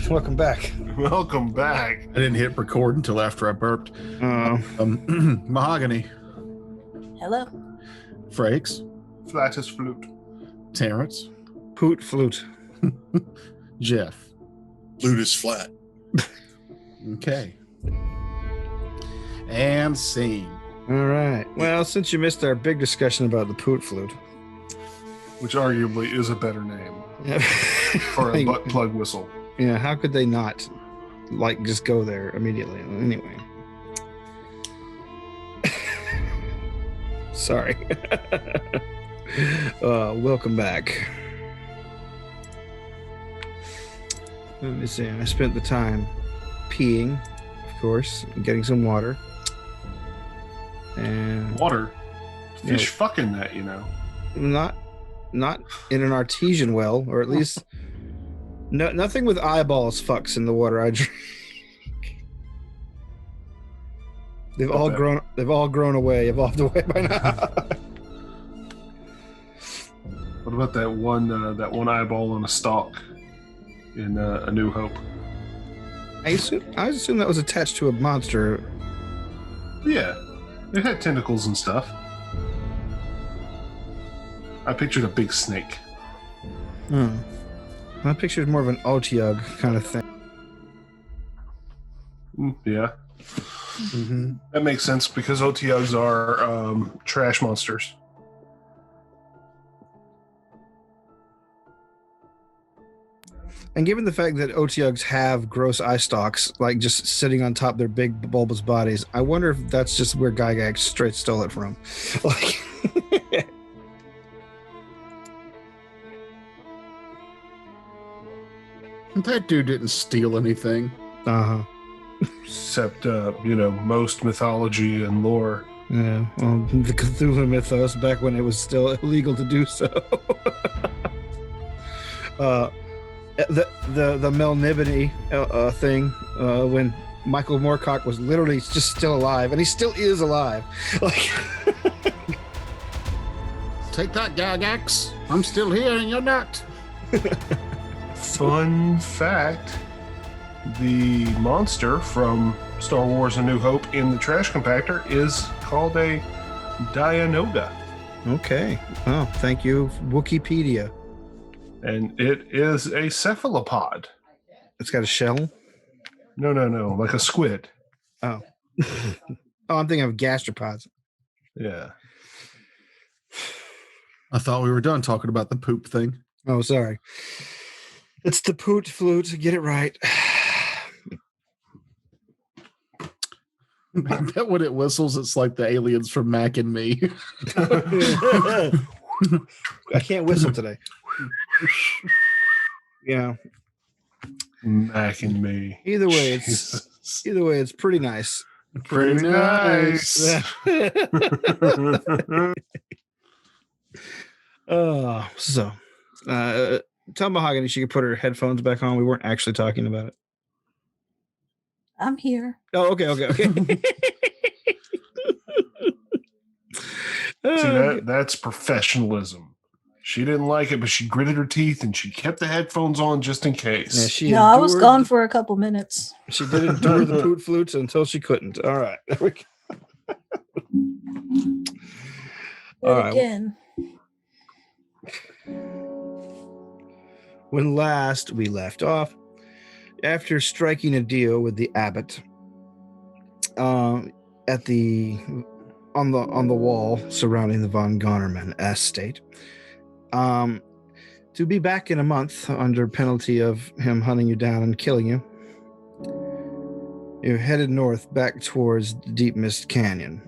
Welcome back. Welcome back. I didn't hit record until after I burped. Mahogany, Hello. Frakes, Flatus flute. Terrence, Poot flute. Jeff. Flute is flat. Okay. And scene. All right. Well, since you missed our big discussion about the poot flute. Which arguably is a better name Yeah. for a butt plug whistle. Yeah, how could they not just go there immediately? Anyway. Sorry. Welcome back. Let me see. I spent the time peeing, of course, and getting some water. And Water. Fish Yeah. fucking that, you know. not in an artesian well, or at least nothing with eyeballs fucks in the water I drink. They've all grown away, evolved away by now. What about that one eyeball on a stalk in A New Hope? I assume that was attached to a monster. Yeah. It had tentacles and stuff. I pictured a big snake. I pictured more of an Otyugh kind of thing. Yeah. Mm-hmm. That makes sense because Otyughs are trash monsters. And given the fact that Otyughs have gross eye stalks, like just sitting on top of their big bulbous bodies, I wonder if that's just where Gygax straight stole it from. Like, That dude didn't steal anything. Except, most mythology and lore. Yeah, well, the Cthulhu mythos back when it was still illegal to do so. The Melnibone thing when Michael Moorcock was literally just still alive, and he still is alive. Like, Take that, Gygax. I'm still here and you're not. Fun fact, the monster from Star Wars A New Hope in the trash compactor is called a Dianoga. okay. Oh, thank you, Wikipedia. And it is a cephalopod. It's got a shell. No, like a squid. Oh, oh, I'm thinking of gastropods. Yeah. I thought we were done talking about the poop thing. Oh, sorry. It's the poot flute. Get it right. I bet when it whistles, it's like the aliens from Mac and Me. I can't whistle today. Yeah. Mac and Me. Either way, Jesus. it's pretty nice. Pretty nice. Tell Mahogany she could put her headphones back on. We weren't actually talking about it. I'm here. Oh, okay. See, that's professionalism. She didn't like it, but she gritted her teeth and she kept the headphones on just in case. Yeah, I was gone for a couple minutes. She did endure the poot flutes until she couldn't. All right. There we go. But All right. again, When last we left off, after striking a deal with the abbot, at the on the wall surrounding the von Gonerman estate, to be back in a month under penalty of him hunting you down and killing you, you're headed north back towards the Deep Mist Canyon.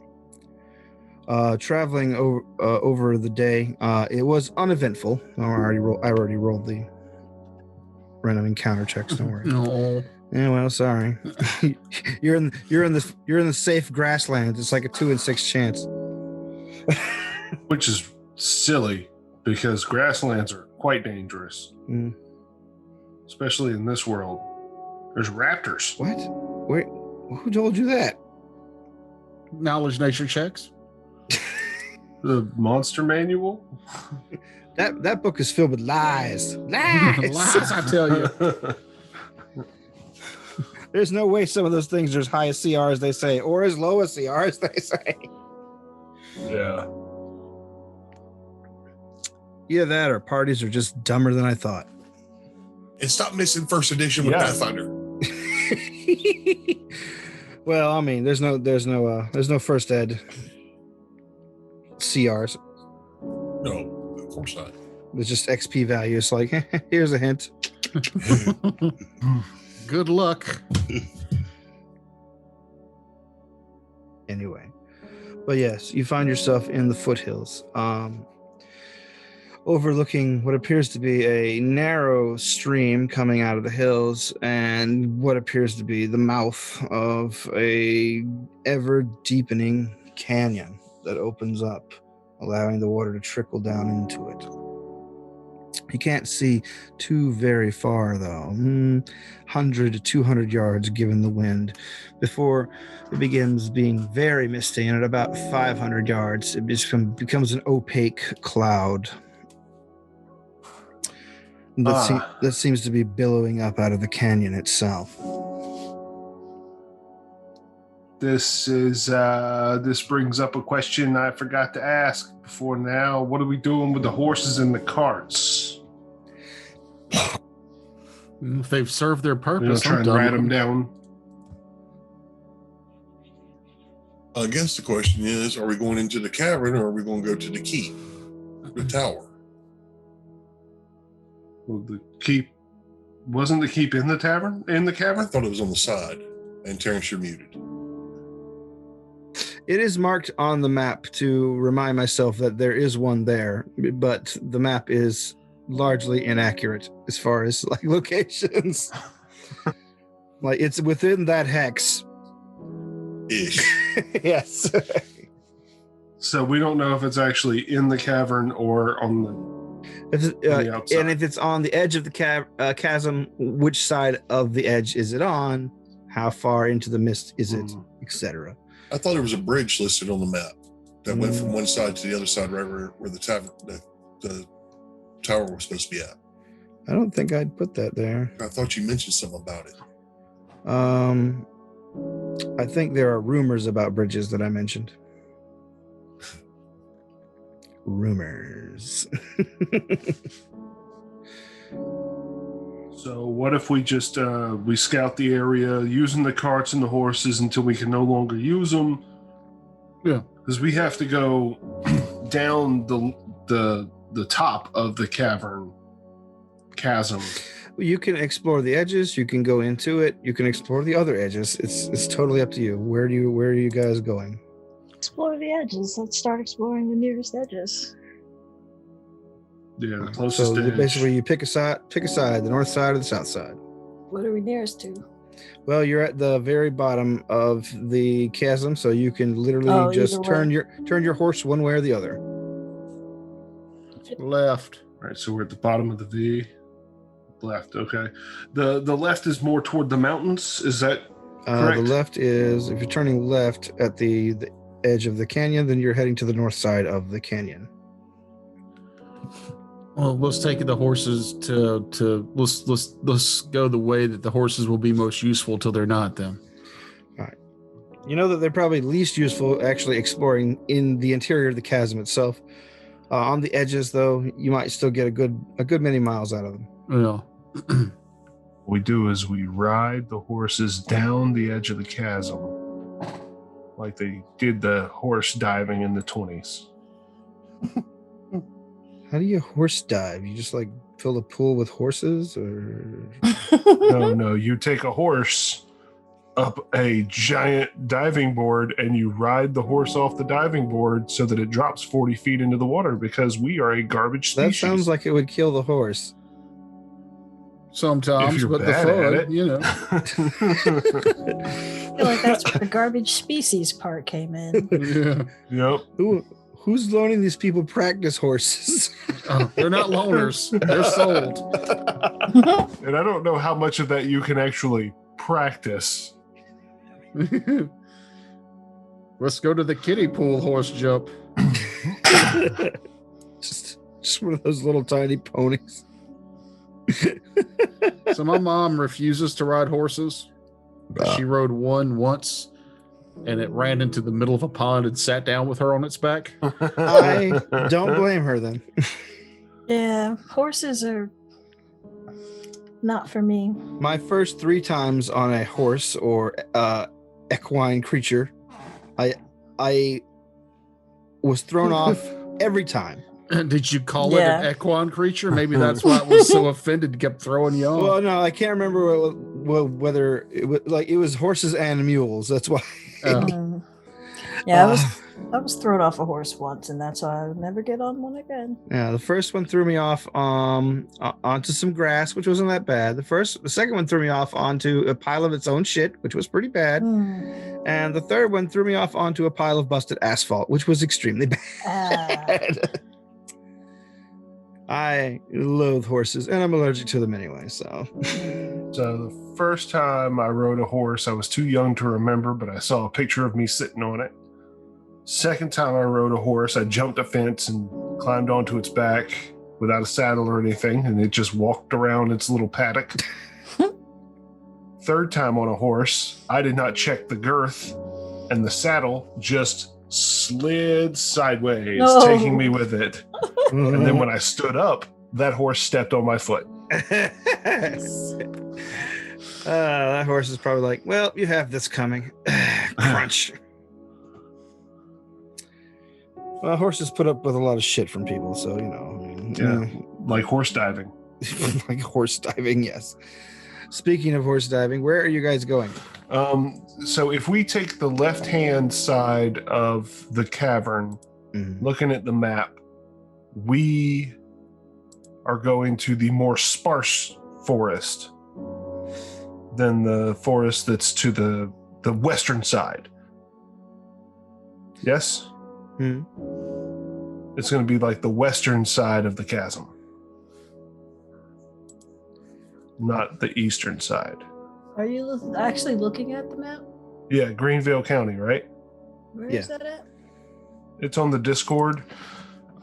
Traveling over the day, it was uneventful. I already rolled the random encounter checks. Don't worry. No. Yeah, well, sorry. you're in the safe grasslands. It's like a 2 in 6 chance. Which is silly because grasslands are quite dangerous. Mm. Especially in this world. There's raptors. What? Wait, who told you that? Knowledge nature checks. The monster manual? That book is filled with lies. Lies. Lies, I tell you. There's no way some of those things are as high as CR as they say, or as low as CR as they say. Yeah. Either that or parties are just dumber than I thought. And stop missing first edition with Yeah. Pathfinder. Well, I mean, there's no first ed CRs. No, of course not. There's just XP value. It's like, here's a hint. Good luck. Anyway, but yes, you find yourself in the foothills, overlooking what appears to be a narrow stream coming out of the hills and what appears to be the mouth of a ever deepening canyon that opens up, allowing the water to trickle down into it. You can't see too very far, though, 100 to 200 yards given the wind, before it begins being very misty, and at about 500 yards, it becomes an opaque cloud that seems to be billowing up out of the canyon itself. This brings up a question I forgot to ask before now. What are we doing with the horses and the carts? If they've served their You know, purpose, try I'm and done rat with them down. I guess the question is, are we going into the cavern or are we going to go to the keep, the tower? Well, the keep wasn't the keep in the tavern? In the I cavern? thought it was on the side. And Terrence, you're muted. It is marked on the map to remind myself that there is one there, but the map is largely inaccurate as far as like locations. Like it's within that hex. Ish. Yes. So we don't know if it's actually in the cavern or on the outside. And if it's on the edge of the chasm, which side of the edge is it on? How far into the mist is it, etc. I thought there was a bridge listed on the map that went from one side to the other side, right where the tavern, the tower was supposed to be at. I don't think I'd put that there. I thought you mentioned something about it. I think there are rumors about bridges that I mentioned. Rumors. So what if we just we scout the area using the carts and the horses until we can no longer use them? Yeah, because we have to go down the top of the chasm. You can explore the edges. You can go into it. You can explore the other edges. It's totally up to you. Where are you guys going? Explore the edges. Let's start exploring the nearest edges. Yeah, the closest So edge. basically, you pick a side, the north side or the south side. What are we nearest to? Well, you're at the very bottom of the chasm, so you can literally just either way. turn your horse one way or the other. left. All right, so we're at the bottom of the V. Left, okay. The left is more toward the mountains. Is that The correct? left is, if you're turning left at the edge of the canyon, then you're heading to the north side of the canyon. Well, let's take the horses to let's go the way that the horses will be most useful till they're not. Then You know that they're probably least useful actually exploring in the interior of the chasm itself. On the edges, though, you might still get a good many miles out of them. yeah. What we do is we ride the horses down the edge of the chasm, like they did the horse diving in the 20s. How do you horse dive? You just like fill a pool with horses, or No, you take a horse up a giant diving board and you ride the horse off the diving board so that it drops 40 feet into the water, because we are a garbage that species. sounds like it would kill the horse. Sometimes, If you're but the bad at fun, it. you know. I feel like that's where the garbage species part came in. Yeah. Yep. Who's loaning these people practice horses? Oh, they're not loners. They're sold. And I don't know how much of that you can actually practice. Let's go to the kiddie pool horse jump. just one of those little tiny ponies. So my mom refuses to ride horses. She rode one once, and it ran into the middle of a pond and sat down with her on its back. I don't blame her then. Yeah, horses are not for me. My first 3 times on a horse or equine creature, I was thrown off every time. Did you call Yeah. it an equine creature? Maybe that's why it was so offended, kept throwing you off. Well, no, I can't remember whether it was like it was horses and mules. That's why. Mm. Yeah, I was thrown off a horse once, and that's why I would never get on one again. Yeah, the first one threw me off onto some grass, which wasn't that bad. The second one threw me off onto a pile of its own shit, which was pretty bad. Mm. And the third one threw me off onto a pile of busted asphalt, which was extremely bad. I loathe horses, and I'm allergic to them anyway. So the first time I rode a horse, I was too young to remember, but I saw a picture of me sitting on it. Second time I rode a horse, I jumped a fence and climbed onto its back without a saddle or anything, and it just walked around its little paddock. Third time on a horse, I did not check the girth, and the saddle just slid sideways, taking me with it. And then when I stood up, that horse stepped on my foot. that horse is probably like, well, you have this coming. Crunch. Well, horses put up with a lot of shit from people, so, Like horse diving. like horse diving, yes. Speaking of horse diving, where are you guys going? So if we take the left-hand side of the cavern, looking at the map, we are going to the more sparse forest than the forest that's to the western side. Yes? It's going to be like the western side of the chasm, not the eastern side. Are you actually looking at the map? Yeah, Greenville County, right? Where is that at? It's on the Discord.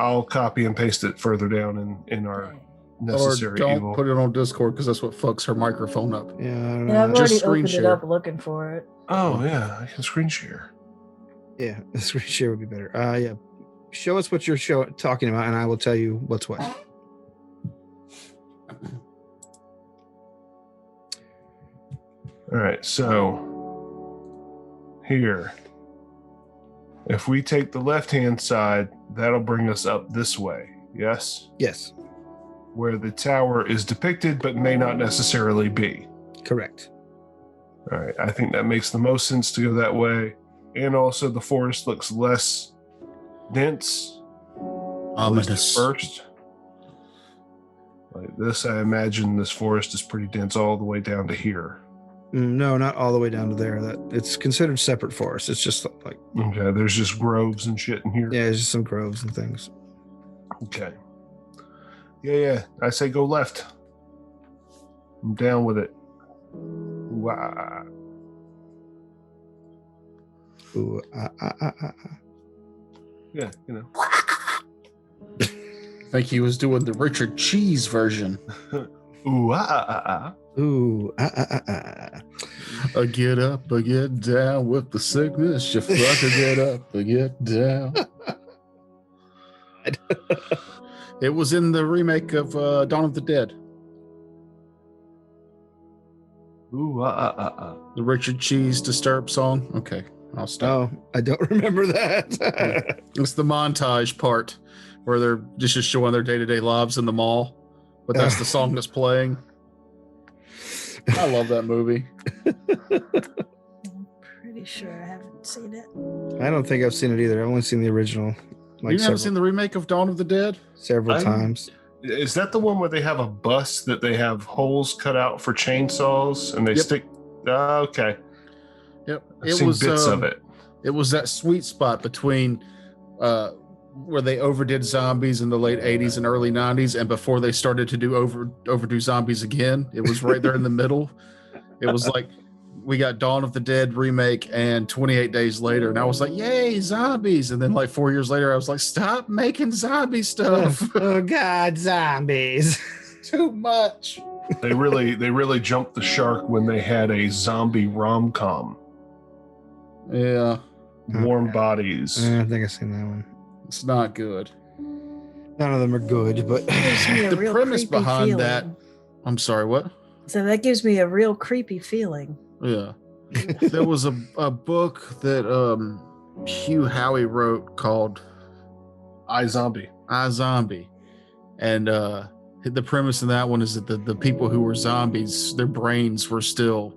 I'll copy and paste it further down in our necessary or don't evil. put it on Discord because that's what fucks her microphone up. Yeah, I don't Yeah, I've know. Just already screen opened it share. up looking for it. Oh yeah, I can screen share. Yeah, the screen share would be better. Yeah. Show us what you're talking about, and I will tell you what's what. All right, so here, if we take the left-hand side, that'll bring us up this way. Yes, Yes, where the tower is depicted, but may not necessarily be. correct. All right, I think that makes the most sense to go that way. And also the forest looks less dense. At least at Ominous. first. Like this, I imagine this forest is pretty dense all the way down to here. No, not all the way down to there. That it's considered separate forest. It's just like, Okay, there's just groves and shit in here. yeah, it's just some groves and things. Okay. Yeah, I say go left. I'm down with it. Wow. Ooh, Yeah, you know. I think he was doing the Richard Cheese version. Ooh, Ooh, I get up, I get down with the sickness. You fucker get up, I get down. It was in the remake of Dawn of the Dead. Ooh, The Richard Cheese Disturbed song. Okay, I'll stop. Oh, I don't remember that. It's the montage part where they're just showing their day-to-day lives in the mall, but that's the song that's playing. I love that movie. I'm pretty sure I haven't seen it. I don't think I've seen it either. I've only seen the original, like You haven't seen the remake of Dawn of the Dead? several I'm- times. Is that the one where they have a bus that they have holes cut out for chainsaws and they Yep. stick? Okay, Yep. I've seen bits of it. It was that sweet spot between where they overdid zombies in the late 80s and early 90s and before they started to do overdo zombies again. It was right there in the middle. It was like we got Dawn of the Dead remake and 28 Days Later, and I was like, yay, zombies. And then like 4 years later, I was like, stop making zombie stuff. Oh God, zombies! Too much. They really jumped the shark when they had a zombie rom-com. Yeah, Warm Bodies. I think I've seen that one. it's not good. None of them are good, but Gives me a The real premise creepy behind feeling. that. I'm sorry, what? So that gives me a real creepy feeling. Yeah. There was a book that Hugh Howey wrote called iZombie. iZombie. And the premise in that one is that the people who were zombies, their brains were still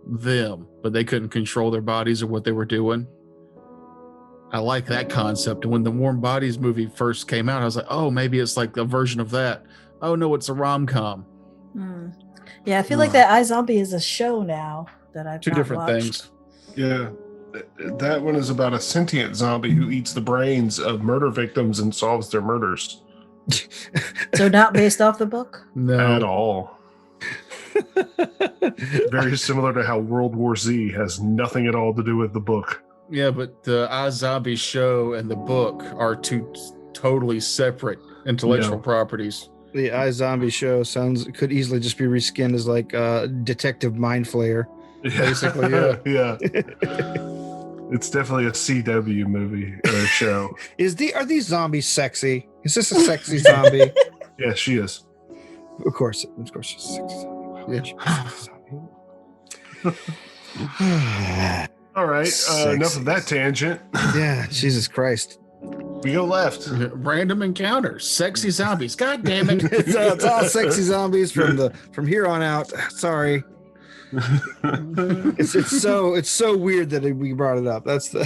them, but they couldn't control their bodies or what they were doing. I like that concept. And when the Warm Bodies movie first came out, I was like, oh, maybe it's like a version of that. Oh, no, it's a rom-com. Hmm. Yeah, I feel like that iZombie is a show now that I've Two not different watched. things. Yeah. That one is about a sentient zombie who eats the brains of murder victims and solves their murders. So not based off the book? No. At all. Very similar to how World War Z has nothing at all to do with the book. Yeah, but the iZombie show and the book are two totally separate intellectual Yeah. properties. the iZombie show could easily just be reskinned as like Detective Mind Flayer. Basically, yeah. Yeah. It's definitely a CW movie or show. Are these zombies sexy? Is this a sexy zombie? Yeah, she is. Of course she's a sexy zombie. Yeah. She's a sexy zombie. All right. Sexy. Enough of that tangent. Yeah, Jesus Christ. We go left. Random encounters, sexy zombies. God damn it! It's all sexy zombies from here on out. Sorry. It's so weird that we brought it up. That's the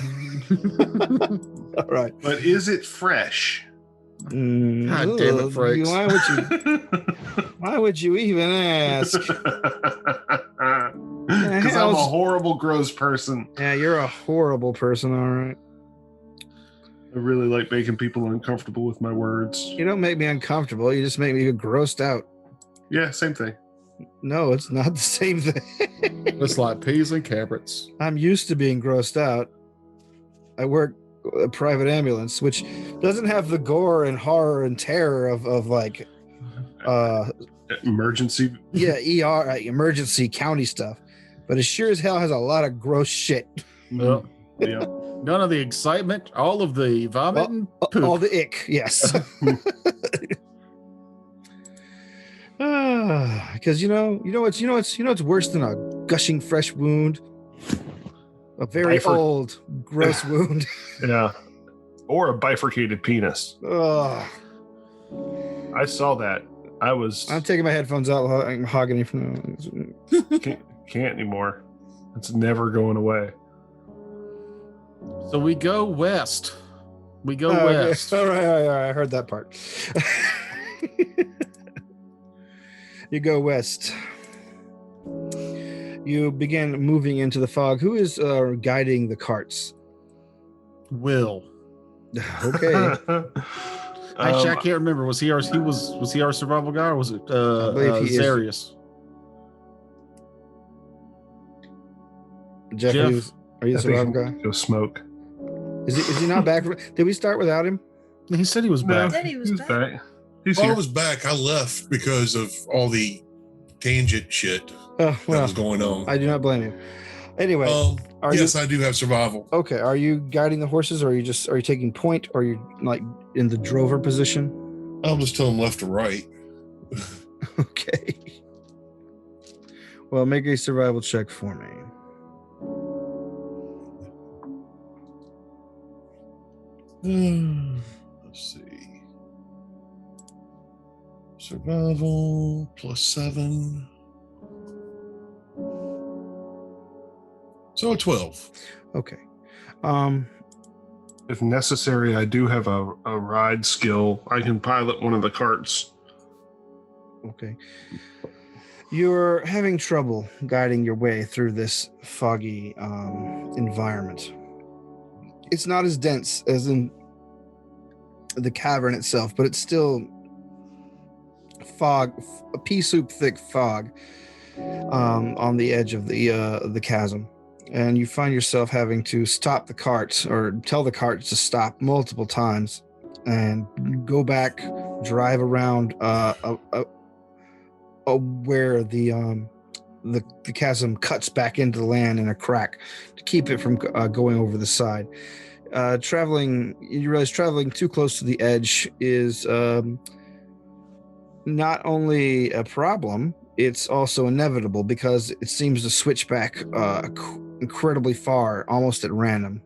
all right. But is it fresh? God damn it, Frakes. Why would you even ask? Because I'm a horrible, gross person. Yeah, you're a horrible person. All right. I really like making people uncomfortable with my words. You don't make me uncomfortable. You just make me grossed out. Yeah, same thing. No, it's not the same thing. It's like peas and carrots. I'm used to being grossed out. I work a private ambulance, which doesn't have the gore and horror and terror of like Emergency. yeah, ER emergency county stuff. But it sure as hell has a lot of gross shit. Well, Yeah. none of the excitement, all of the vomit and poop. All the ick, yes. Because you know what's worse than a gushing fresh wound, a very old gross wound. Yeah. Or a bifurcated penis. Ugh. I saw that. I'm taking my headphones out. I'm hogging you from can't anymore. It's never going away. So we go west. We go okay. west. All right, I heard that part. You go west. You begin moving into the fog. Who is guiding the carts? Will. Okay. Actually, I can't remember. Was he our survival guy, or was it believe he is. Zarius? Jeff, Jeff. are you the survival guy? Go smoke. Is he not back? Did we start without him? He said he was No, back. Said he was back. He's While I here. was back, I left because of all the tangent shit Oh, that well, was going on. I do not blame you. Anyway, Yes, I do have survival. okay. Are you guiding the horses, or are you taking point, or are you like in the drover position? I'll just tell them left to right. Okay. Well, make a survival check for me. Let's see. Survival +7. So a 12. Okay. If necessary, I do have a ride skill. I can pilot one of the carts. Okay. You're having trouble guiding your way through this foggy environment. It's not as dense as in the cavern itself, but it's still fog, a pea soup thick fog on the edge of the chasm. And you find yourself having to stop the carts or tell the carts to stop multiple times and go back, drive around where the chasm cuts back into the land in a crack to keep it from going over the side. You realize traveling too close to the edge is not only a problem, it's also inevitable because it seems to switch back incredibly far, almost at random.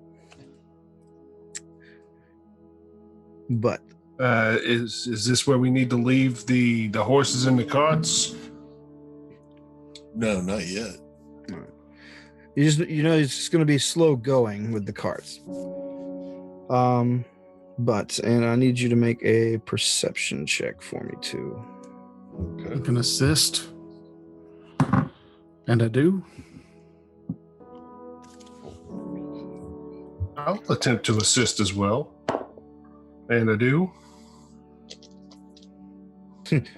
But is this where we need to leave the horses and the carts? No, not yet. It's going to be slow going with the carts. And I need you to make a perception check for me too. I Okay. can assist. And I do. I'll attempt to assist as well. And I do.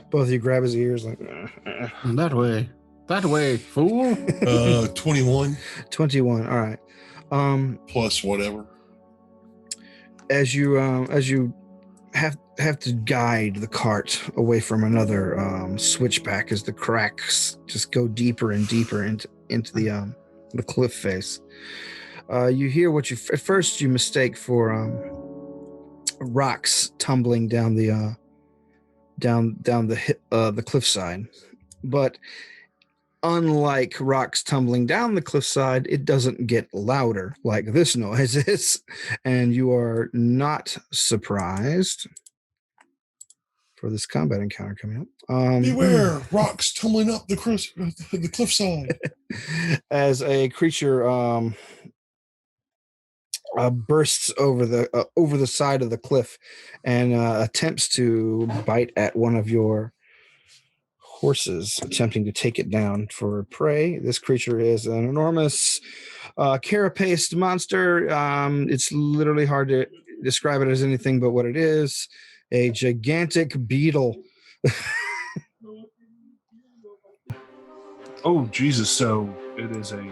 Both of you grab his ears like That way, fool. 21 21. All right. plus whatever. As you have to guide the cart away from another switchback as the cracks just go deeper and deeper into the cliff face. You hear what at first you mistake for rocks tumbling down the cliffside, but unlike rocks tumbling down the cliffside, it doesn't get louder like this noise is, and you are not surprised for this combat encounter coming up. Beware, rocks tumbling up the cliffside. As a creature bursts over the side of the cliff and attempts to bite at one of your horses, attempting to take it down for prey. This creature is an enormous carapaced monster. It's literally hard to describe it as anything but what it is: a gigantic beetle. Oh, Jesus. So it is a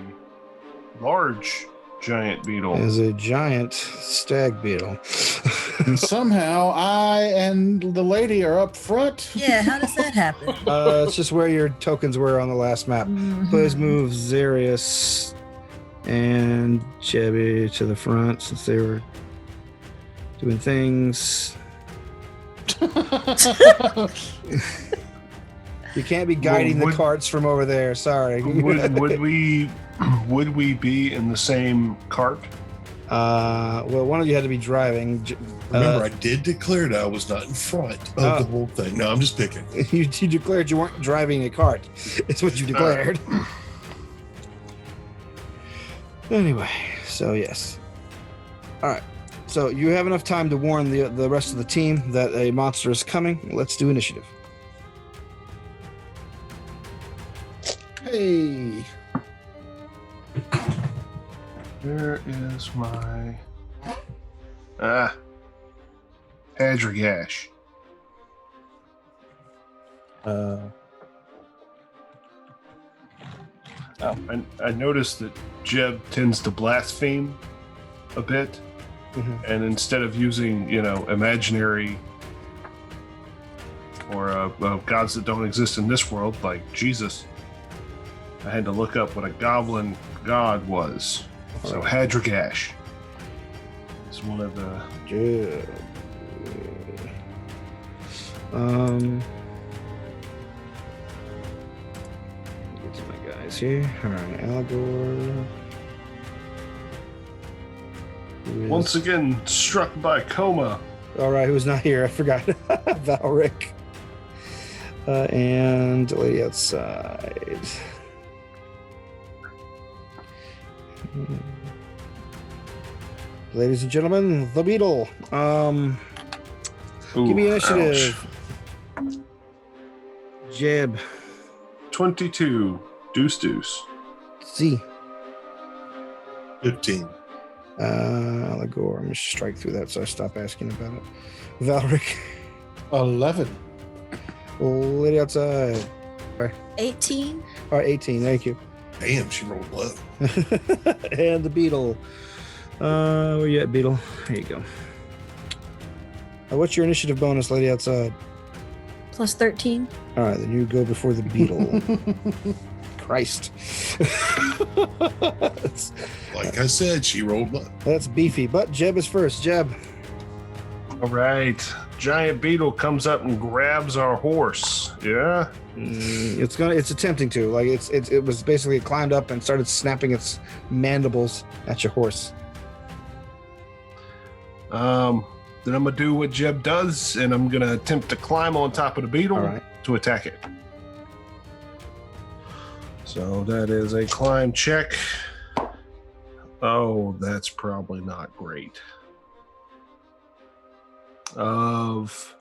large giant beetle. It is a giant stag beetle. And somehow I and the lady are up front. Yeah, how does that happen? It's just where your tokens were on the last map. Mhm. Please move Zarius and Chebby to the front since they were doing things. You can't be guiding the carts from over there. Sorry. would we be in the same cart? Well, one of you had to be driving. Remember, I did declare that I was not in front of the whole thing. No, I'm just picking. You declared you weren't driving a cart. It's what you declared. Anyway, so yes. All right. So you have enough time to warn the rest of the team that a monster is coming. Let's do initiative. Hey. Where is my Hadragash? I noticed that Jeb tends to blaspheme a bit, and instead of using, imaginary or gods that don't exist in this world, like Jesus, I had to look up what a goblin god was. So Hadragash is one of the... Good. Get to my guys here. All right, Algor. Once again, struck by coma. All right, who's not here? I forgot. Valric. And lady outside. Ladies and gentlemen, the beetle. Give me initiative. Ouch. Jeb. 22. Deuce. Z. 15. Algor. I'm gonna strike through that so I stop asking about it. Valric. 11. Lady outside. 18. All right, 18. Thank you. Damn, she rolled low. And the beetle. Where you at, beetle? There you go. What's your initiative bonus, lady outside? Plus 13. All right, then you go before the beetle. Christ. that's, Like I said, she rolled butt. that's beefy. But Jeb is first. Jeb. All right. Giant beetle comes up and grabs our horse. Yeah. It's attempting to. Like it was basically climbed up and started snapping its mandibles at your horse. Then I'm gonna do what Jeb does, and I'm gonna attempt to climb on top of the beetle All right. to attack it. So that is a climb check. Oh, that's probably not great. Of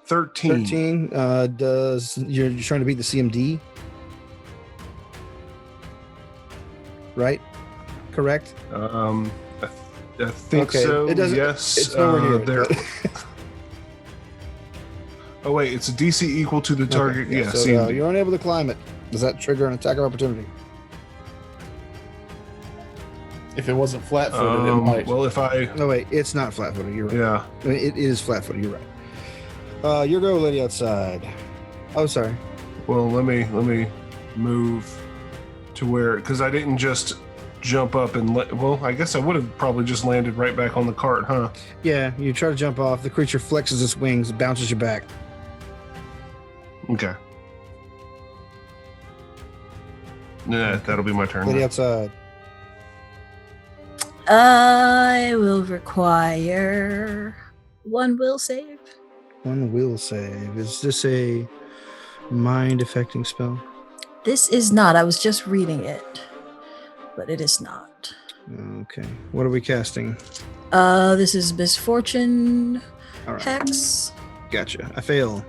13. 13. You're trying to beat the CMD? Right? Correct? I think Okay, so. it doesn't- Yes. it's nowhere near it, there. but- Oh wait, it's a DC equal to the target. Okay, Yeah. so CMD. you're unable to climb it. Does that trigger an attack of opportunity? If it wasn't flat-footed, it might. Well, if I, No, wait. It's not flat-footed. You're right. yeah. I mean, it is flat-footed. You're right. Your go, lady outside. Oh, sorry. Well, let me move to where, because I didn't just jump up and well, I guess I would have probably just landed right back on the cart, huh? Yeah, you try to jump off. The creature flexes its wings, bounces you back. Okay. Yeah, that'll be my turn. Lady outside. I will require one will save. One will save. Is this a mind-affecting spell? This is not. I was just reading it, but it is not. Okay. What are we casting? This is Misfortune All right. Hex. Gotcha. I fail.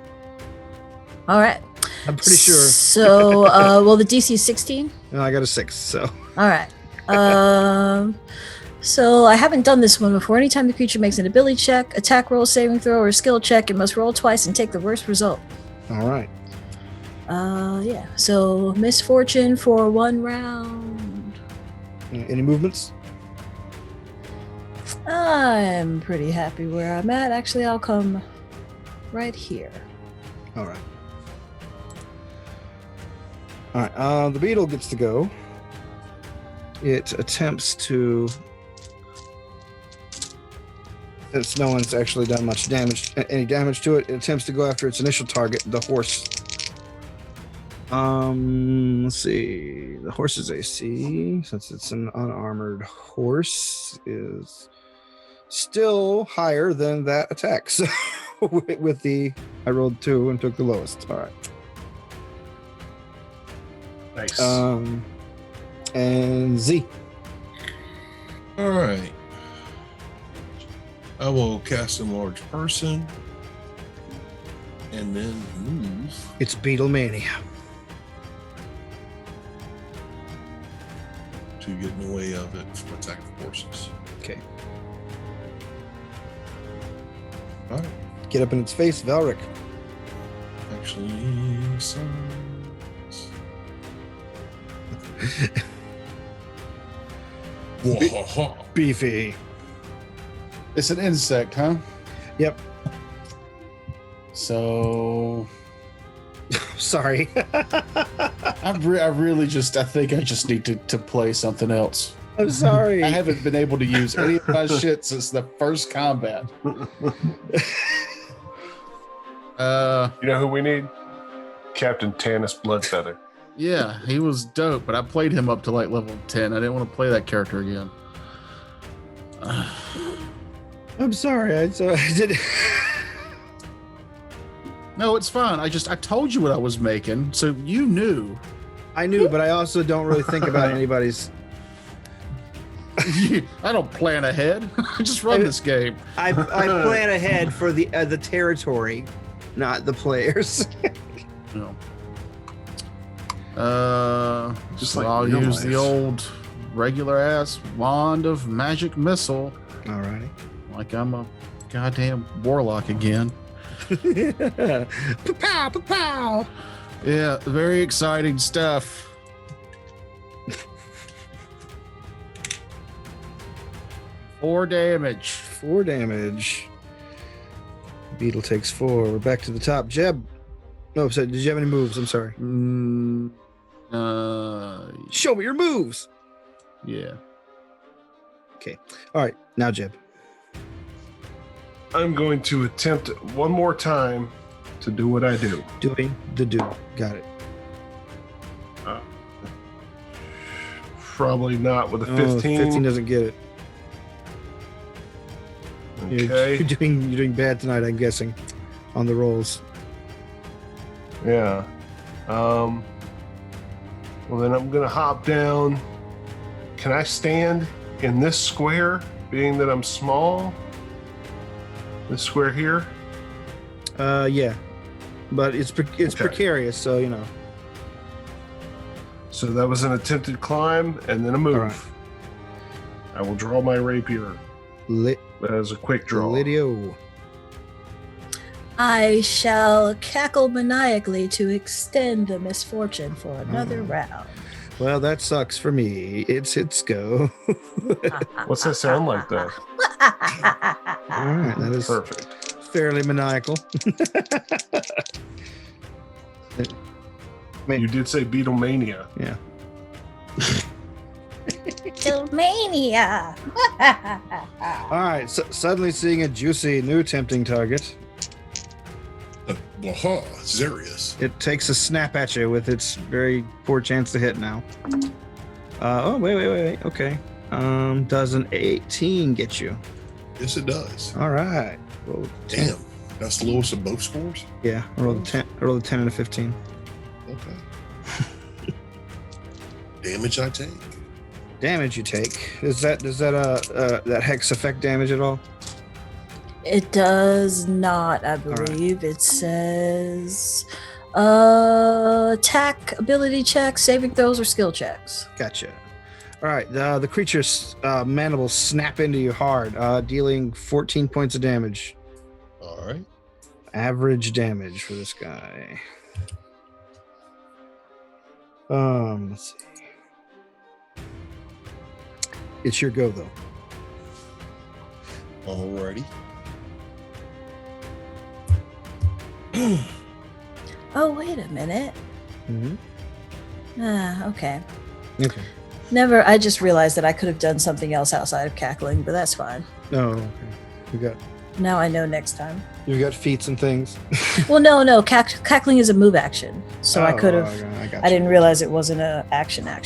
All right. I'm pretty sure. So, well, the DC is 16. No, I got a 6, so. All right. So I haven't done this one before. Anytime the creature makes an ability check, attack roll, saving throw, or skill check, it must roll twice and take the worst result. All right. Yeah. So misfortune for 1 round. Any movements? I'm pretty happy where I'm at. Actually, I'll come right here. All right. All right. The beetle gets to go. It attempts to. Since no one's actually done much damage, any damage to it, it attempts to go after its initial target, the horse. Let's see. The horse's AC, since it's an unarmored horse, is still higher than that attack. So with the, I rolled 2 and took the lowest. All right. Nice. And Z. All right. I will cast Enlarge Person and then move It's Beetlemania. to get in the way of it from attacking horses. Okay. All right. Get up in its face, Velric. Actually, Whoa. Beefy. It's an insect, huh? Yep. So Sorry. I think I just need to play something else. I'm sorry. I haven't been able to use any of my shit since the first combat. You know who we need? Captain Tanis Bloodfeather. Yeah, he was dope, but I played him up to like level 10. I didn't want to play that character again. I'm sorry. I did. No, it's fine. I told you what I was making, so you knew. I knew, but I also don't really think about anybody's. I don't plan ahead. I just run this game. I plan ahead for the territory, not the players. No. Just So like I'll real use the life. old regular ass wand of magic missile, Alrighty. like I'm a goddamn warlock again. Pow, pow. Yeah, very exciting stuff. 4 damage. 4 damage. Beetle takes 4. We're back to the top. Jeb. No, so did you have any moves? I'm sorry. Show me your moves. Yeah. All right, now Jeb. I'm going to attempt one more time to do what I do. Doing the do. Got it. Probably not with a Oh, 15. 15 doesn't get it. Okay. You're doing bad tonight, I'm guessing, on the rolls. Yeah. Well, then I'm going to hop down. Can I stand in this square, being that I'm small? This square here? Yeah. But it's Okay. precarious, so, you know. So that was an attempted climb and then a move. All right. I will draw my rapier as a quick draw. Lydio. I shall cackle maniacally to extend the misfortune for another round. Well, that sucks for me. It's go. What's that sound like, though? All right, that is Perfect. fairly maniacal. You did say Beatlemania. Yeah. Mania. All right, so suddenly seeing a juicy, new tempting target, Aha, Zarius. it takes a snap at you with its very poor chance to hit now. Oh, wait. Okay. Does an 18 get you? Yes, it does. All right. Roll 10. Damn, that's the lowest of both scores. Yeah, I rolled a 10. I rolled a 10 and a 15. Okay. Damage I take. Damage you take. Does that hex affect damage at all? It does not, I believe. It says attack, ability checks, saving throws, or skill checks. Gotcha. All right. The creature's mandibles snap into you hard, dealing 14 points of damage. All right. Average damage for this guy. Let's see. It's your go though. Alrighty. Oh, wait a minute. Mm-hmm. Okay. Okay. Never. I just realized that I could have done something else outside of cackling, but that's fine. Oh, okay. Now I know next time. You got feats and things. Well, no. Cackling is a move action, so I could have. I got I you. didn't realize it wasn't a action. Yeah.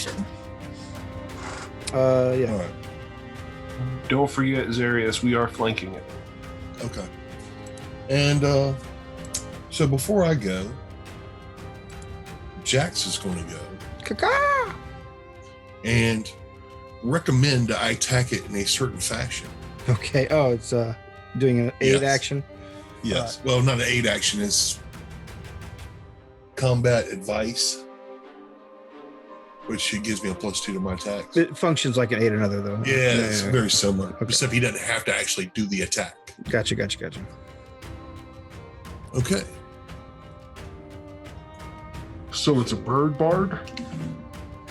All right. Don't forget, Zarius, we are flanking it. Okay. And so before I go, Jax is going to go Caca! and recommend I attack it in a certain fashion. Okay. Oh, it's doing an aid Yes. action. Yes. Well, not an aid action. It's combat advice, which gives me a +2 to my attacks. It functions like an aid another though. Yeah, it's very similar. Okay. Except he doesn't have to actually do the attack. Gotcha. Okay. So it's a bird bard?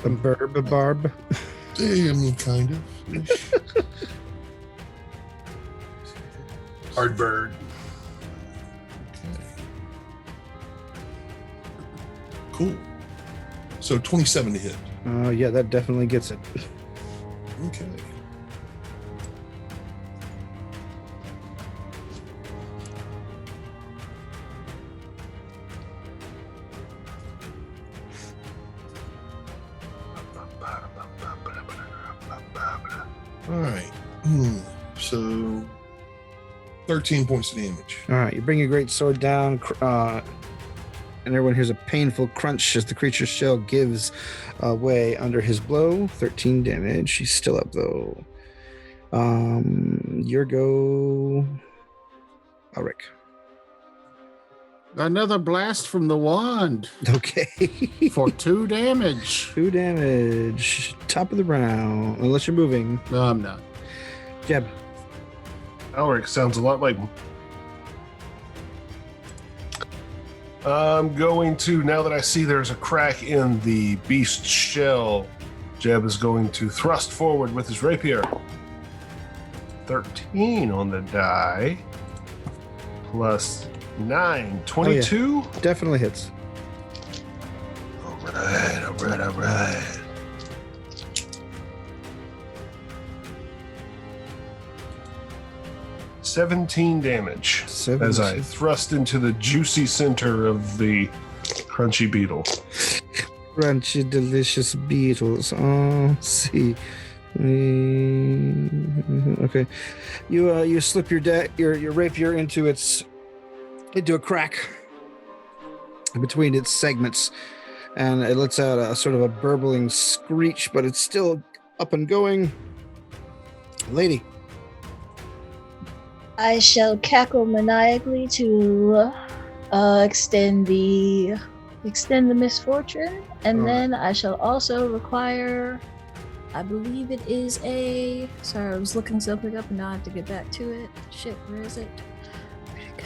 A barb. I mean, kind of. Hard bird. Okay. Cool. So 27 to hit. Yeah, that definitely gets it. Okay. All right. So 13 points of damage. All right, you bring your great sword down, and everyone hears a painful crunch as the creature's shell gives way under his blow. 13 damage. He's still up though. Your go, Ulrich. Another blast from the wand Okay. for 2 damage. 2 damage. Top of the round. Unless you're moving. No, I'm not. Jeb. Alric sounds a lot like. I'm going to, now that I see there's a crack in the beast's shell, Jeb is going to thrust forward with his rapier. 13 on the die, plus 9, 22. Definitely hits. All right. 17 damage as I thrust into the juicy center of the crunchy beetle. Crunchy, delicious beetles. Oh, let's see. Okay, you slip your rapier into a crack between its segments, and it lets out a sort of a burbling screech, but it's still up and going. Lady. I shall cackle maniacally to extend the misfortune, and then I shall also require, I believe it is a. Sorry, I was looking something up and now I have to get back to it. Shit, where is it? Where'd it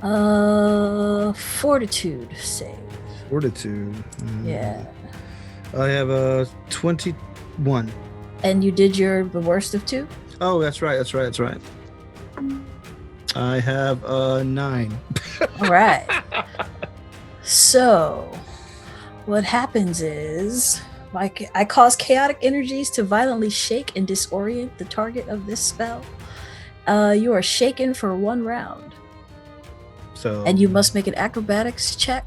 go? Fortitude save. Fortitude. Yeah. I have a 21. And you did the worst of 2? Oh, that's right. I have a 9. All right. So, what happens is, like, I cause chaotic energies to violently shake and disorient the target of this spell. You are shaken for 1 round. So, and you must make an acrobatics check,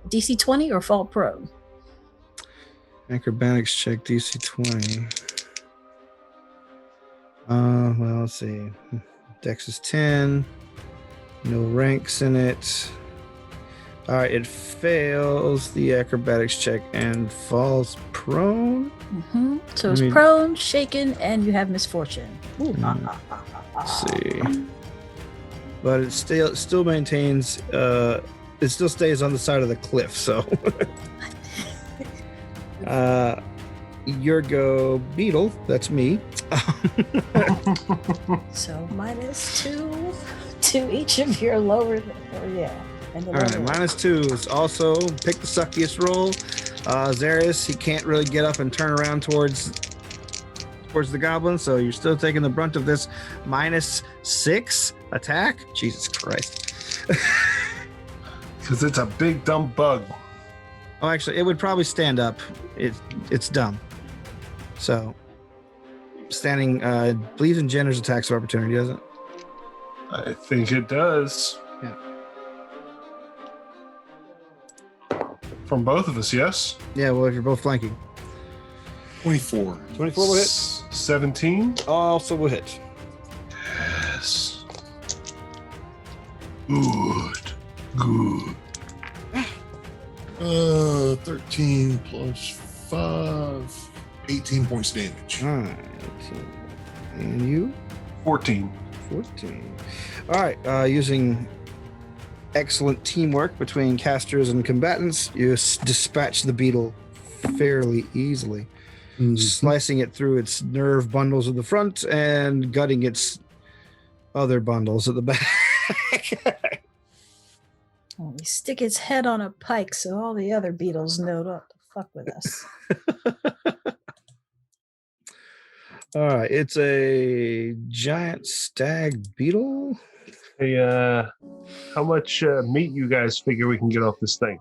DC 20, or fall prone. Acrobatics check, DC 20. Well, let's see. Dex is 10. No ranks in it. All right, it fails the acrobatics check and falls prone. Mm-hmm. So it's prone, shaken, and you have misfortune. Let's see. But it still maintains. It still stays on the side of the cliff. So, your go, Beetle. That's me. So -2 to each of your lower. And all right, -2 is also pick the suckiest roll. Zarius, he can't really get up and turn around towards the goblin, so you're still taking the brunt of this -6 attack. Jesus Christ! Because it's a big dumb bug. Oh, actually, it would probably stand up. It's dumb. So, standing believes in Jenner's attacks of opportunity, doesn't it? I think it does. Yeah. From both of us, yes? Yeah, well, if you're both flanking. 24. 24 will hit. 17? Also will hit. Yes. Good. 13 plus 5, 18 points damage. All right. And you? 14. 14. All right. Using excellent teamwork between casters and combatants, you dispatch the beetle fairly easily, slicing it through its nerve bundles at the front and gutting its other bundles at the back. Well, we stick its head on a pike so all the other beetles know not to fuck with us. All right, it's a giant stag beetle. Hey, how much meat you guys figure we can get off this thing?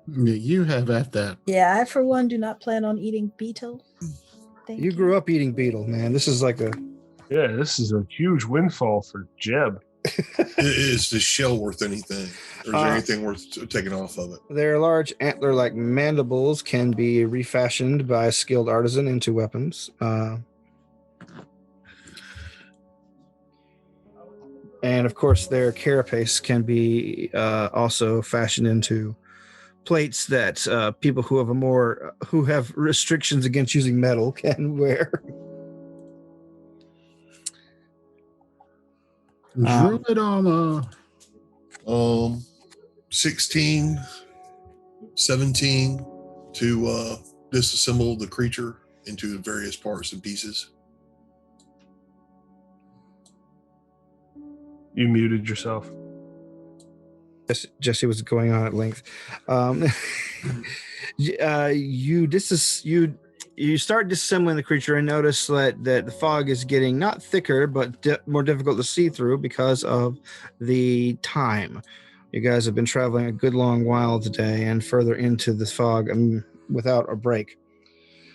You have at that. Yeah, I for one do not plan on eating beetle. Thank You grew up eating beetle, man. This is like a... Yeah, this is a huge windfall for Jeb. Is the shell worth anything? Or is there anything worth taking off of it? Their large antler-like mandibles can be refashioned by a skilled artisan into weapons. And of course, their carapace can be also fashioned into plates that people who have restrictions against using metal can wear. Druid armor. 16, 17 to disassemble the creature into various parts and pieces. You muted yourself. Jesse was going on at length. You you start disassembling the creature and notice that the fog is getting not thicker, but more difficult to see through because of the time. You guys have been traveling a good long while today and further into the fog without a break.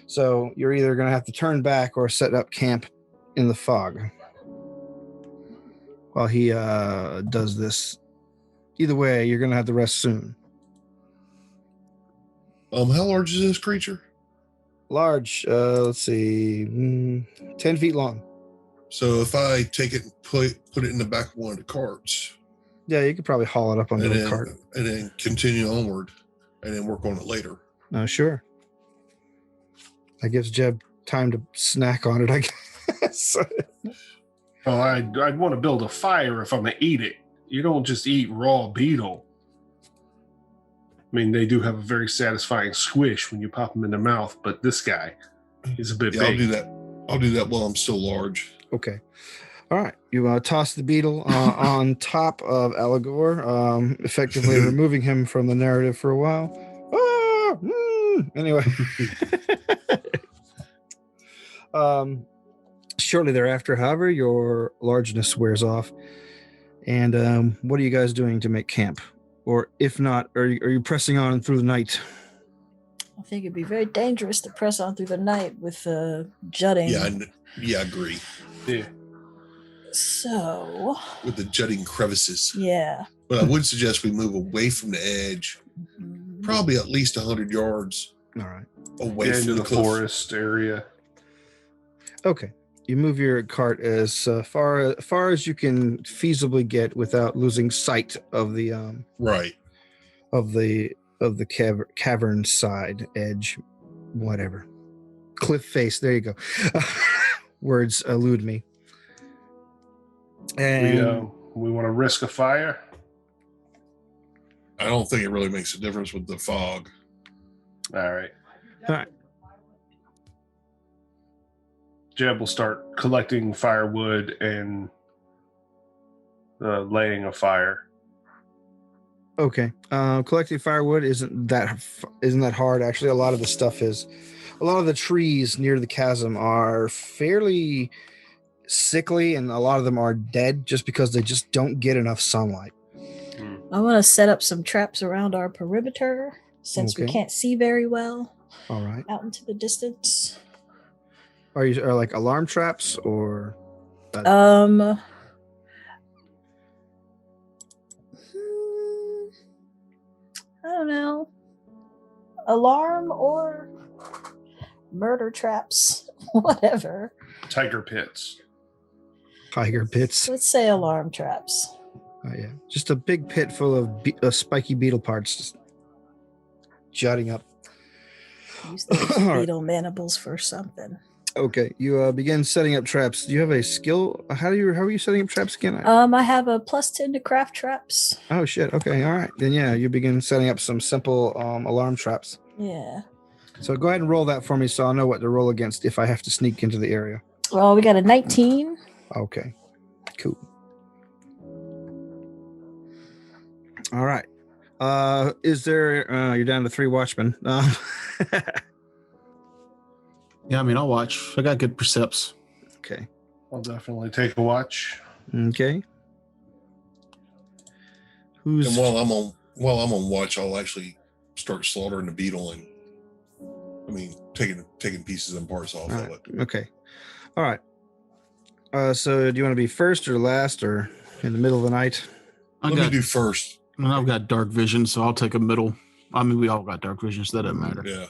So you're either going to have to turn back or set up camp in the fog while he does this. Either way, you're going to have to rest soon. How large is this creature? Large, let's see, 10 feet long. So if I take it and put it in the back of one of the carts, Yeah, you could probably haul it up onto a cart. and then continue onward, and then work on it later. Sure. That gives Jeb time to snack on it, I guess. Well, I'd want to build a fire if I'm going to eat it. You don't just eat raw beetle. I mean, they do have a very satisfying squish when you pop them in the mouth, but this guy is a bit big. I'll do that. I'll do that while I'm still large. Okay. All right. You toss the beetle on top of Allegor, effectively removing him from the narrative for a while. Anyway. Shortly thereafter, however, your largeness wears off. And what are you guys doing to make camp? Or if not, are you pressing on through the night? I think it'd be very dangerous to press on through the night with jutting. Yeah, I agree. Yeah. So. With the jutting crevices. Yeah. But I would suggest we move away from the edge, probably at least 100 yards. All right. Away from into the cliff. forest area. Okay. You move your cart as far as you can feasibly get without losing sight of the Right. of the cavern side edge, whatever, cliff face. There you go. Words elude me. And We want to risk a fire. I don't think it really makes a difference with the fog. All right. all right. Jeb will start collecting firewood and laying a fire. Okay. Collecting firewood isn't that hard. Actually, a lot of the trees near the chasm are fairly sickly, and a lot of them are dead just because they just don't get enough sunlight. I want to set up some traps around our perimeter since we Okay. can't see very well All right. out into the distance. Are like alarm traps or? I don't know. Alarm or murder traps, whatever. Tiger pits. Tiger pits. Let's say alarm traps. Oh, yeah. Just a big pit full of spiky beetle parts just jutting up. Use those All right. beetle mandibles for something. Okay, you begin setting up traps. Do you have a skill? How are you setting up traps again? I have a +10 to craft traps. Oh shit. Okay, all right. Then yeah, you begin setting up some simple alarm traps. Yeah. So go ahead and roll that for me, so I'll know what to roll against if I have to sneak into the area. Well, we got a 19. Okay, cool. All right. Is there? You're down to 3 watchmen. Yeah, I mean, I'll watch. I got good percepts. Okay. I'll definitely take a watch. Okay. And while I'm on watch, I'll actually start slaughtering the beetle and taking pieces and parts off All of right. it. Okay. All right. So do you want to be first or last or in the middle of the night? Let me do first. I've got dark vision, so I'll take a middle. I mean, we all got dark vision, so that doesn't matter. Yeah.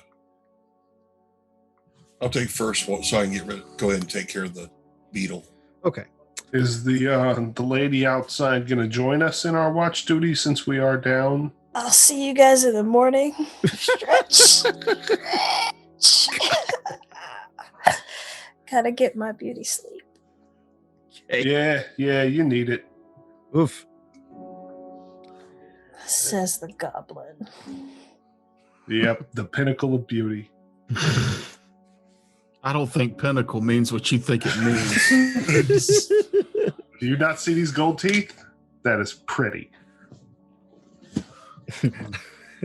I'll take first so I can go ahead and take care of the beetle. Okay. Is the lady outside going to join us in our watch duty since we are down? I'll see you guys in the morning. Stretch. Gotta get my beauty sleep. Yeah, you need it. Oof. Says the goblin. Yep, the pinnacle of beauty. I don't think pinnacle means what you think it means. Do you not see these gold teeth? That is pretty.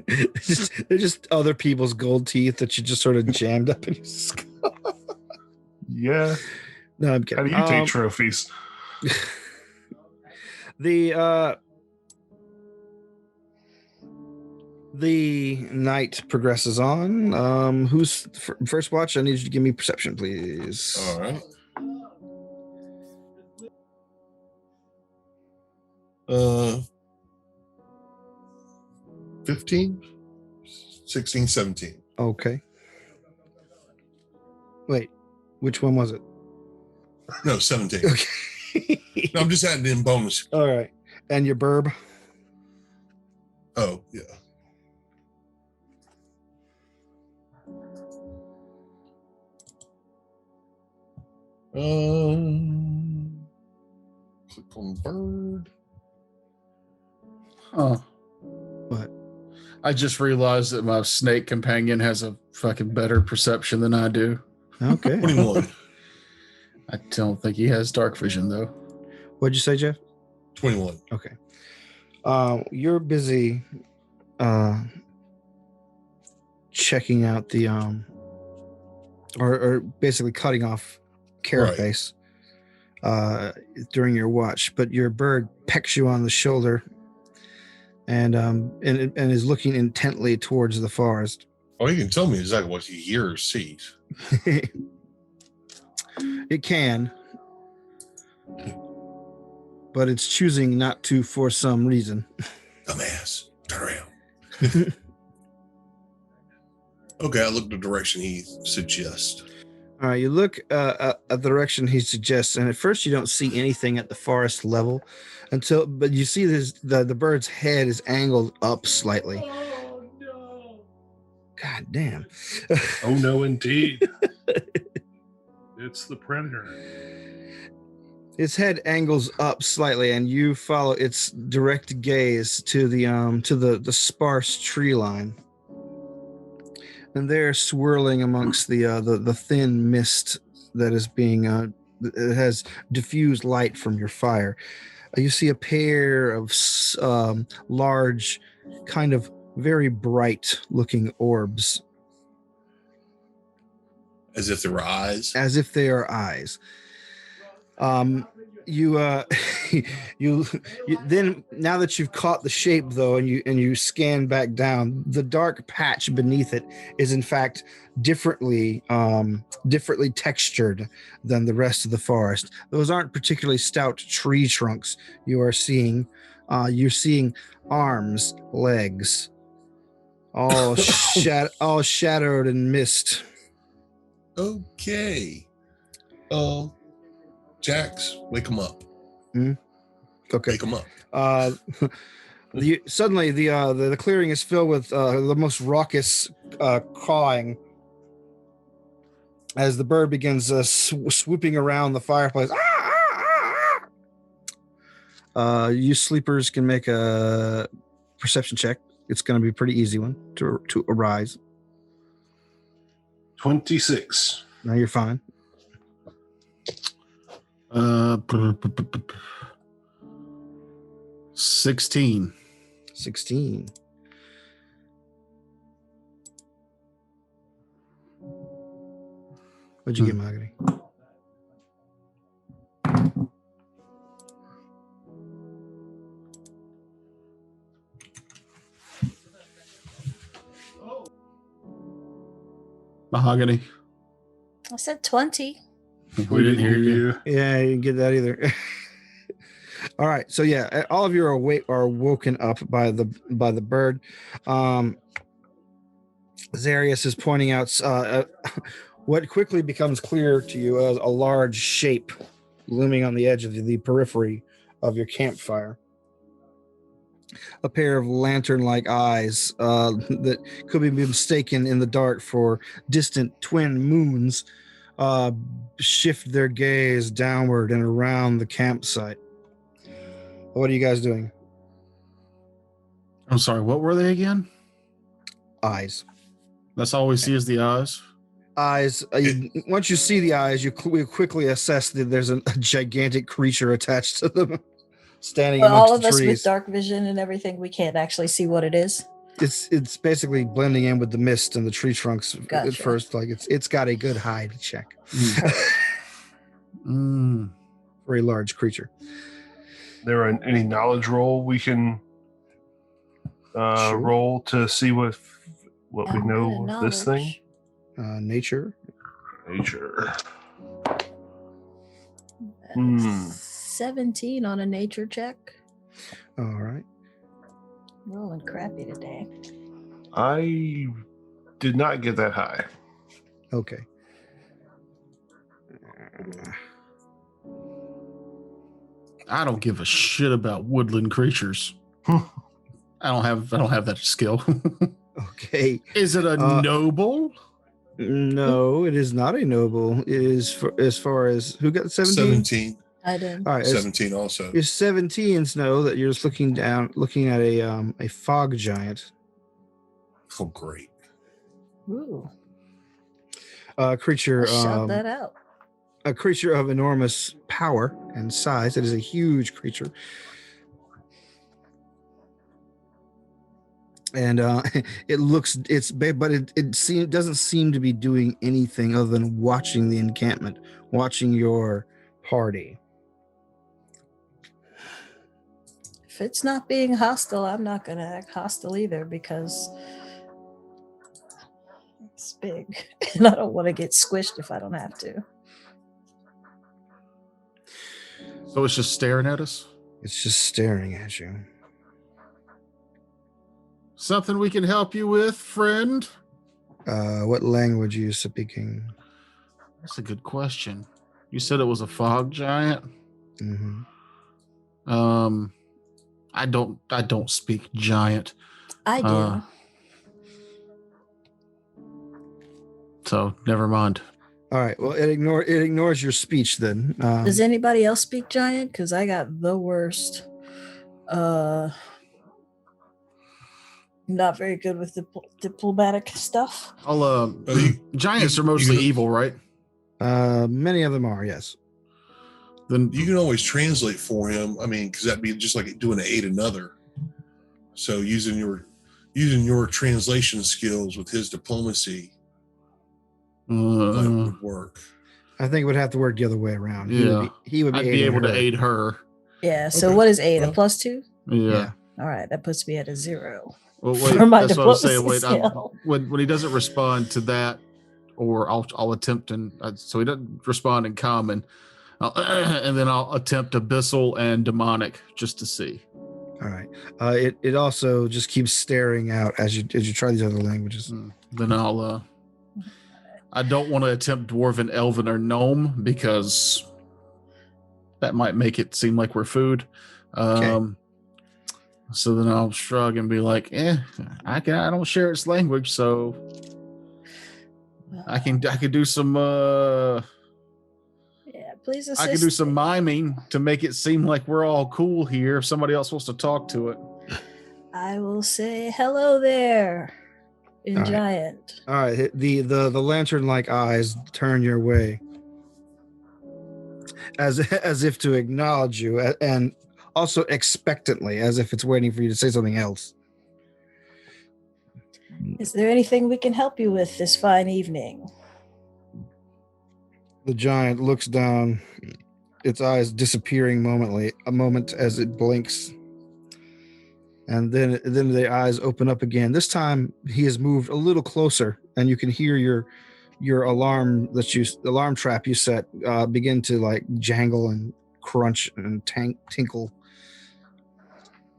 They're just other people's gold teeth that you just sort of jammed up in your skull. Yeah. No, I'm How kidding. do you take trophies? The night progresses on. Who's first watch? I need you to give me perception, please. All right. 15, 16, 17. Okay. Wait, which one was it? No, 17. Okay. No, I'm just adding in bonus. All right. And your burb? Oh, yeah. Click on bird. Oh, What? I just realized that my snake companion has a fucking better perception than I do. Okay. 21. I don't think he has dark vision though. What'd you say, Jeff? 21. Okay. You're busy checking out the or basically cutting off carapace during your watch, but your bird pecks you on the shoulder and is looking intently towards the forest. Oh, you can tell me exactly what he hears or sees. It can, but it's choosing not to for some reason. Dumbass. Turn around. Okay, I look the direction he suggests. All right, you look at the direction he suggests, and at first you don't see anything at the forest level, but you see the bird's head is angled up slightly. Oh, no. God damn! Oh, no, indeed. It's the predator. Its head angles up slightly, and you follow its direct gaze to the sparse tree line. And there, swirling amongst the thin mist that is being it has diffused light from your fire, you see a pair of large, kind of very bright-looking orbs, As if there were eyes. as if they are eyes. You then, now that you've caught the shape though, and you scan back down, the dark patch beneath it is in fact differently textured than the rest of the forest. Those aren't particularly stout tree trunks you are seeing. You're seeing arms, legs, all shadowed in mist. Okay. Jax, wake him up. Okay. Wake him up. Suddenly the clearing is filled with the most raucous cawing as the bird begins swooping around the fireplace. You sleepers can make a perception check. It's going to be a pretty easy one to arise. 26. No, you're fine. 16. 16. What'd you get, Mahogany? Mahogany. I said 20. We didn't hear you. Yeah, you didn't get that either. All right, so yeah, all of you are woken up by the bird. Zarius is pointing out what quickly becomes clear to you as a large shape looming on the edge of the periphery of your campfire. A pair of lantern-like eyes that could be mistaken in the dark for distant twin moons shift their gaze downward and around the campsite. What are you guys doing? I'm sorry, what were they again? Eyes. That's all we see is the eyes. Eyes. Once you see the eyes, you quickly assess that there's a gigantic creature attached to them, standing But amongst all of the us trees. with dark vision and everything, we can't actually see what it is. it's basically blending in with the mist and the tree trunks at Gotcha. first. Like it's got a good hide check Mm. for a large creature. There any knowledge roll we can Sure. roll to see what we I'm know good at of this thing? knowledge. Nature. Nature. That's 17 on a nature check. All right. Rolling crappy today. I did not get that high. Okay. I don't give a shit about woodland creatures. I don't have that skill. Okay. Is it a noble? No, it is not a noble. It is as far as who got 17? 17. I did. All right. 17 also. Your 17s know that you're just looking at a fog giant. Oh, great. Ooh. Creature. Shout that out. A creature of enormous power and size. It is a huge creature. And it doesn't seem to be doing anything other than watching the encampment, watching your party. If it's not being hostile, I'm not going to act hostile either because it's big. And I don't want to get squished if I don't have to. So it's just staring at us? It's just staring at you. Something we can help you with, friend? What language are you speaking? That's a good question. You said it was a fog giant? Mm-hmm. I don't speak giant. I do. So never mind. All right. Well, it ignores your speech then. Does anybody else speak giant? Because I got the worst. Not very good with the diplomatic stuff. Giants are mostly evil, right? Many of them are, yes. Then You can always translate for him. I mean, because that'd be just like doing an aid another. So using your translation skills with his diplomacy would work. I think it would have to work the other way around. Yeah. He would be I'd be able to her. aid her. Yeah. So Okay. what is 8? Well, a +2? Yeah. All right. That puts me at a 0. Well, wait, For my that's what I was saying. diplomacy Wait, skill. when he doesn't respond to that, or I'll attempt so he doesn't respond in common, and then I'll attempt abyssal and demonic just to see. All right. It also just keeps staring out as you try these other languages. Then I don't want to attempt dwarven, elven, or gnome because that might make it seem like we're food. Okay. So then I'll shrug and be like, I don't share its language, so I can do some Please assist. I can do some miming to make it seem like we're all cool here if somebody else wants to talk to it. I will say hello there in All right. giant. All right. The lantern-like eyes turn your way, as if to acknowledge you, and also expectantly, as if it's waiting for you to say something else. Is there anything we can help you with this fine evening? The giant looks down, its eyes disappearing a moment as it blinks. And then the eyes open up again. This time he has moved a little closer, and you can hear your alarm trap you set begin to like jangle and crunch and tinkle.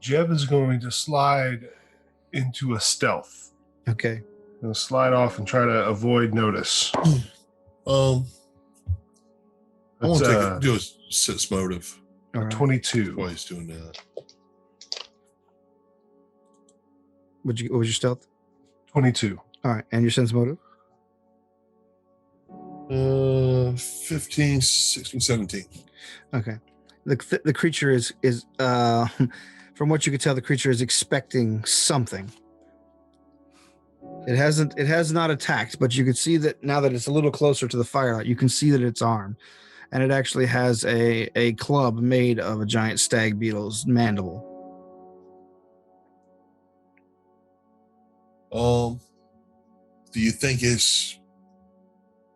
Jeb is going to slide into a stealth. Okay. He'll slide off and try to avoid notice. I want That's, to do a sense motive. All right. 22. Why he's doing that? What was your stealth? 22. All right. And your sense motive? 15, 16, 17. Okay. The creature is from what you can tell, the creature is expecting something. It has not attacked, but you can see that now that it's a little closer to the firelight, you can see that it's armed. And it actually has a club made of a giant stag beetle's mandible. Do you think it's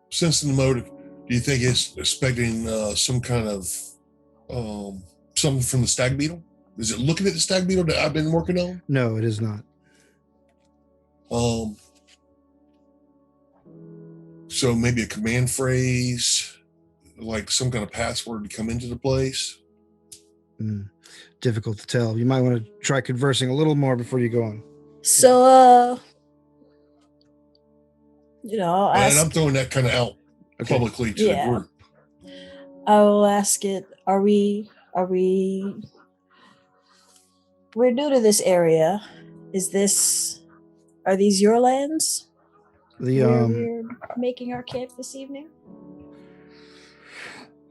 sensing the motive? Do you think it's expecting some kind of something from the stag beetle? Is it looking at the stag beetle that I've been working on? No, it is not. So maybe a command phrase, like some kind of password to come into the place. Difficult to tell. You might want to try conversing a little more before you go on. So, I'll And ask. I'm throwing that kind of out publicly to the group. I will ask it. We're new to this area. Are these your lands? We're making our camp this evening?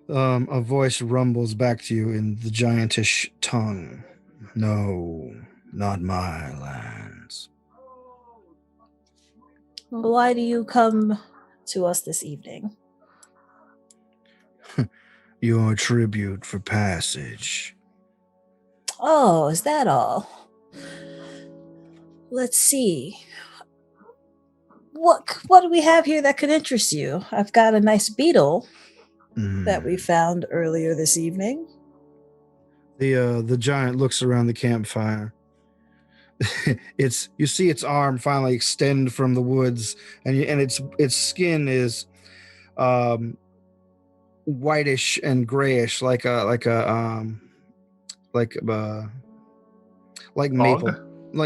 A voice rumbles back to you in the giantish tongue. No, not my lands. Why do you come to us this evening? Your tribute for passage. Oh, is that all? Let's see. What do we have here that could interest you? I've got a nice beetle that we found earlier this evening. The giant looks around the campfire. You see its arm finally extend from the woods, and its skin is whitish and grayish, like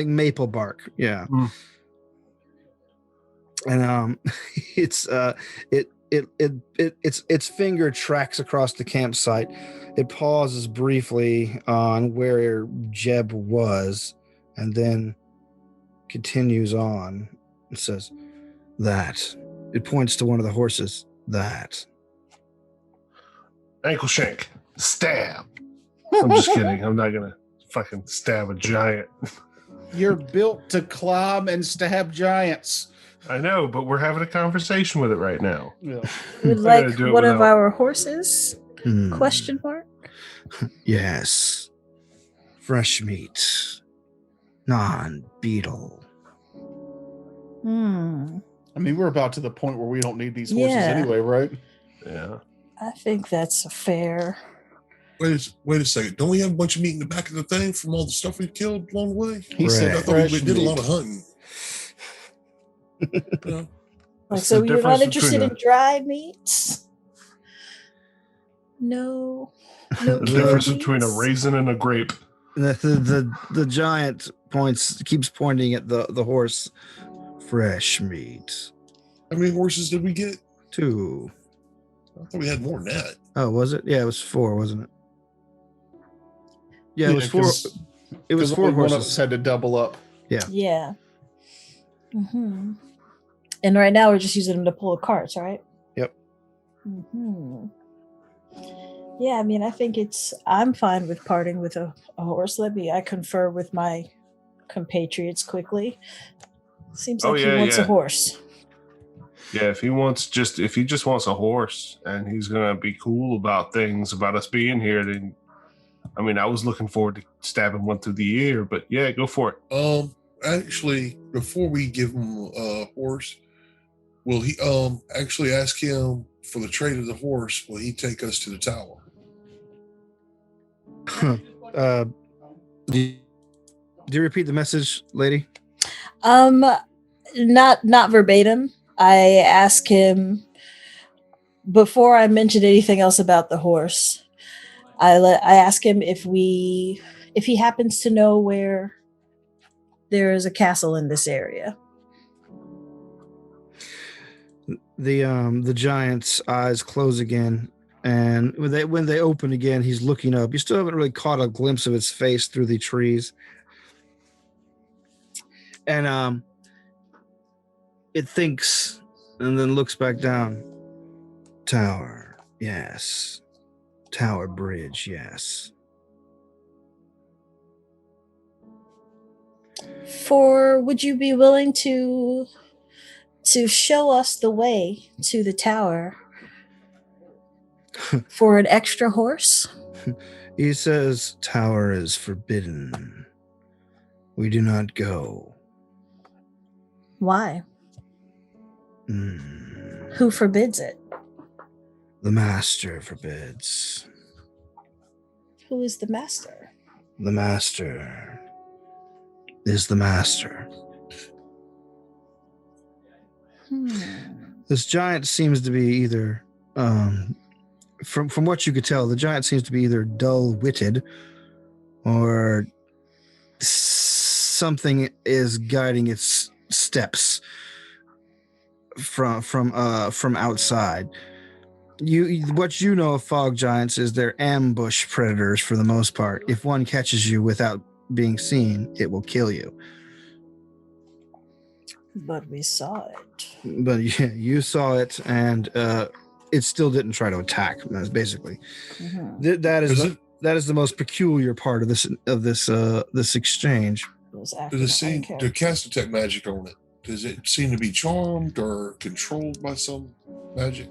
maple bark. Yeah. And its finger tracks across the campsite. It pauses briefly on where Jeb was, and then continues on. It says, "That." It points to one of the horses. That. Ankle shank. Stab. I'm just kidding. I'm not gonna fucking stab a giant. You're built to climb and stab giants. I know, but we're having a conversation with it right now. Yeah. Would like one of our horses? Question mark? Yes. Fresh meat. Non-beetle. I mean, we're about to the point where we don't need these horses anyway, right? Yeah. I think that's fair. Wait a second. Don't we have a bunch of meat in the back of the thing from all the stuff we've killed along the way? He said I thought we did a lot of hunting. So you're not interested in dry meats? No. The difference between a raisin and a grape. The giant keeps pointing at the horse. Fresh meat. How many horses did we get? 2. I thought we had more than that. Oh, was it? Yeah, it was 4, wasn't it? Yeah, it was 4. It was 4 horses. One of us had to double up. Yeah. Yeah. Mm-hmm. And right now we're just using them to pull the carts, right? Yep. Mm-hmm. Yeah, I mean, I think I'm fine with parting with a horse. I confer with my compatriots quickly. Seems like he wants a horse. Yeah, if he just wants a horse and he's gonna be cool about things about us being here, then I mean, I was looking forward to stabbing one through the ear, but yeah, go for it. Actually, before we give him a horse, will he actually ask him for the trade of the horse? Will he take us to the tower? Do you repeat the message, lady? Not verbatim. I ask him before I mention anything else about the horse. I ask him if he happens to know where there is a castle in this area. The giant's eyes close again, and when they open again, he's looking up. You still haven't really caught a glimpse of his face through the trees, and it thinks and then looks back down. Tower, yes. Tower bridge, yes. Would you be willing to show us the way to the tower for an extra horse? He says, tower is forbidden. We do not go. Why? Hmm. Who forbids it? The master forbids. Who is the master? The master is the master. This giant seems to be either, from what you could tell, the giant seems to be either dull-witted or something is guiding its steps from outside. What you know of fog giants is they're ambush predators for the most part. If one catches you without being seen, it will kill you. But we saw it. But yeah, you saw it, and it still didn't try to attack. That's basically that is the most peculiar part of this exchange. Does it seem to cast detect magic on it? Does it seem to be charmed or controlled by some magic?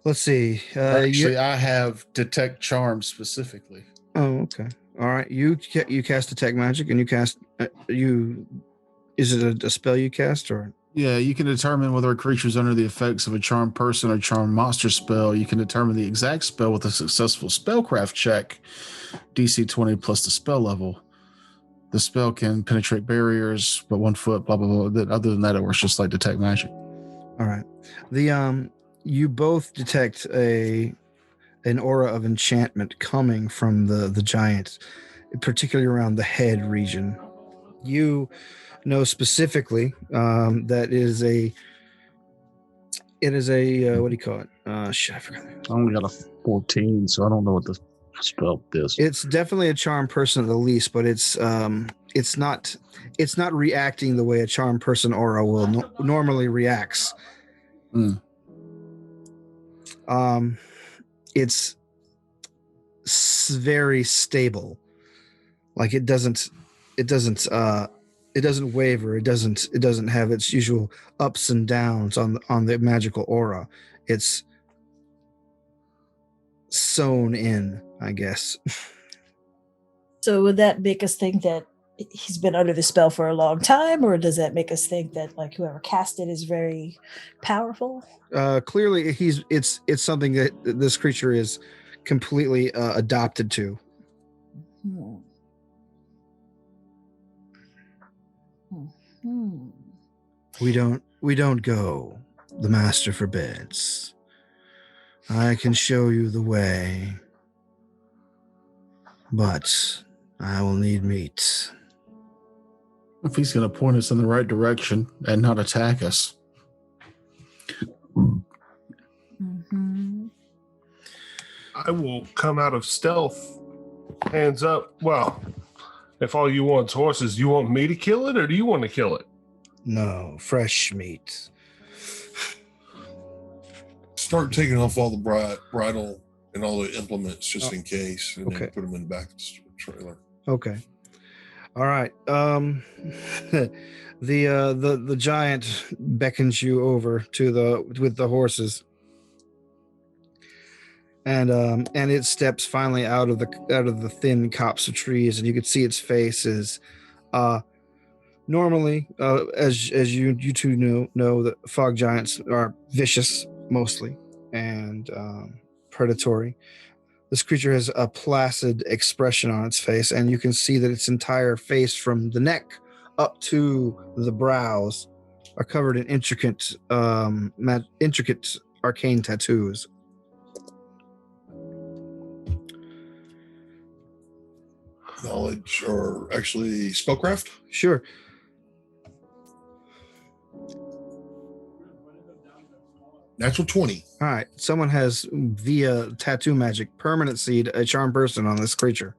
Let's see. Actually, I have detect charm specifically. Oh, okay. All right. You cast detect magic, and you cast you. Is it a spell you cast or? Yeah, you can determine whether a creature is under the effects of a charmed person or charmed monster spell. You can determine the exact spell with a successful spellcraft check, DC 20 plus the spell level. The spell can penetrate barriers, but 1 foot, blah, blah, blah. Other than that, it works just like detect magic. All right. You both detect an aura of enchantment coming from the giant, particularly around the head region. You know specifically that it is a what do you call it? Shit, I forgot. I only got a 14, so I don't know what the spell is. It's definitely a charmed person at the least, but it's not reacting the way a charmed person aura will normally reacts. It's very stable. Like it doesn't waver. It doesn't have its usual ups and downs on the magical aura. It's sewn in, I guess. So would that make us think that he's been under the spell for a long time, or does that make us think that like whoever cast it is very powerful? Clearly, it's something that this creature is completely adopted to. We don't go. The master forbids. I can show you the way, but I will need meat. If he's going to point us in the right direction and not attack us. I will come out of stealth, hands up. Well, if all you want is horses, you want me to kill it or do you want to kill it? No, fresh meat. Start taking off all the bridle and all the implements just in case, and then put them in the back of the trailer. Okay. All right. The giant beckons you over with the horses, and it steps finally out of the thin copse of trees, and you can see its face is, normally, as you two know that fog giants are vicious mostly and predatory. This creature has a placid expression on its face, and you can see that its entire face from the neck up to the brows are covered in intricate arcane tattoos. Knowledge or actually spellcraft? Sure. Natural 20. All right. Someone has, via tattoo magic, permanent seed a charmed person on this creature.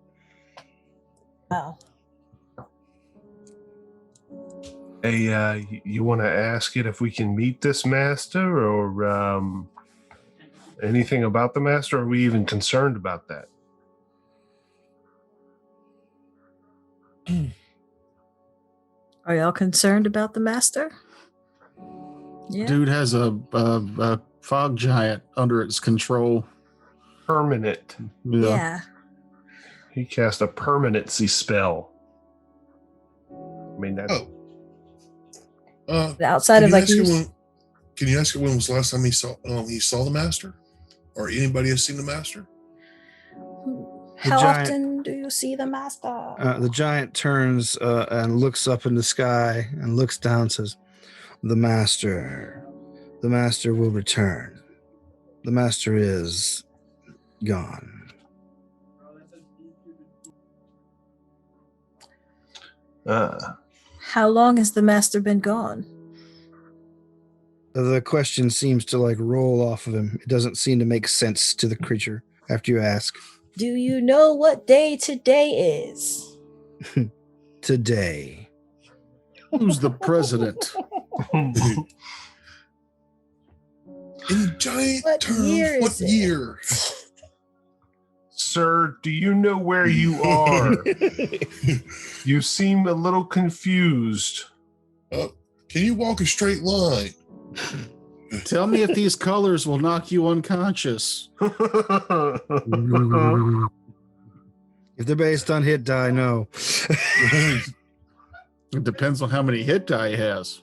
Wow. Hey, you want to ask it if we can meet this master or anything about the master? Are we even concerned about that? Are y'all concerned about the master? Yeah. Dude has a fog giant under its control. Permanent. Yeah. He cast a permanency spell. I mean, that's... Outside can of you like ask him these. can you ask him when was the last time he saw the master, or anybody has seen the master? How giant- often do you see the master? The giant turns and looks up in the sky and looks down and says, the master will return. The master is gone. How long has the master been gone? The question seems to like roll off of him. It doesn't seem to make sense to the creature after you ask. Do you know what day today is? Today. Who's the president? In giant What terms, year what is it? year? Sir, do you know where you are? You seem a little confused. Can you walk a straight line? Tell me if these colors will knock you unconscious. If they're based on hit die, no. It depends on how many hit die he has.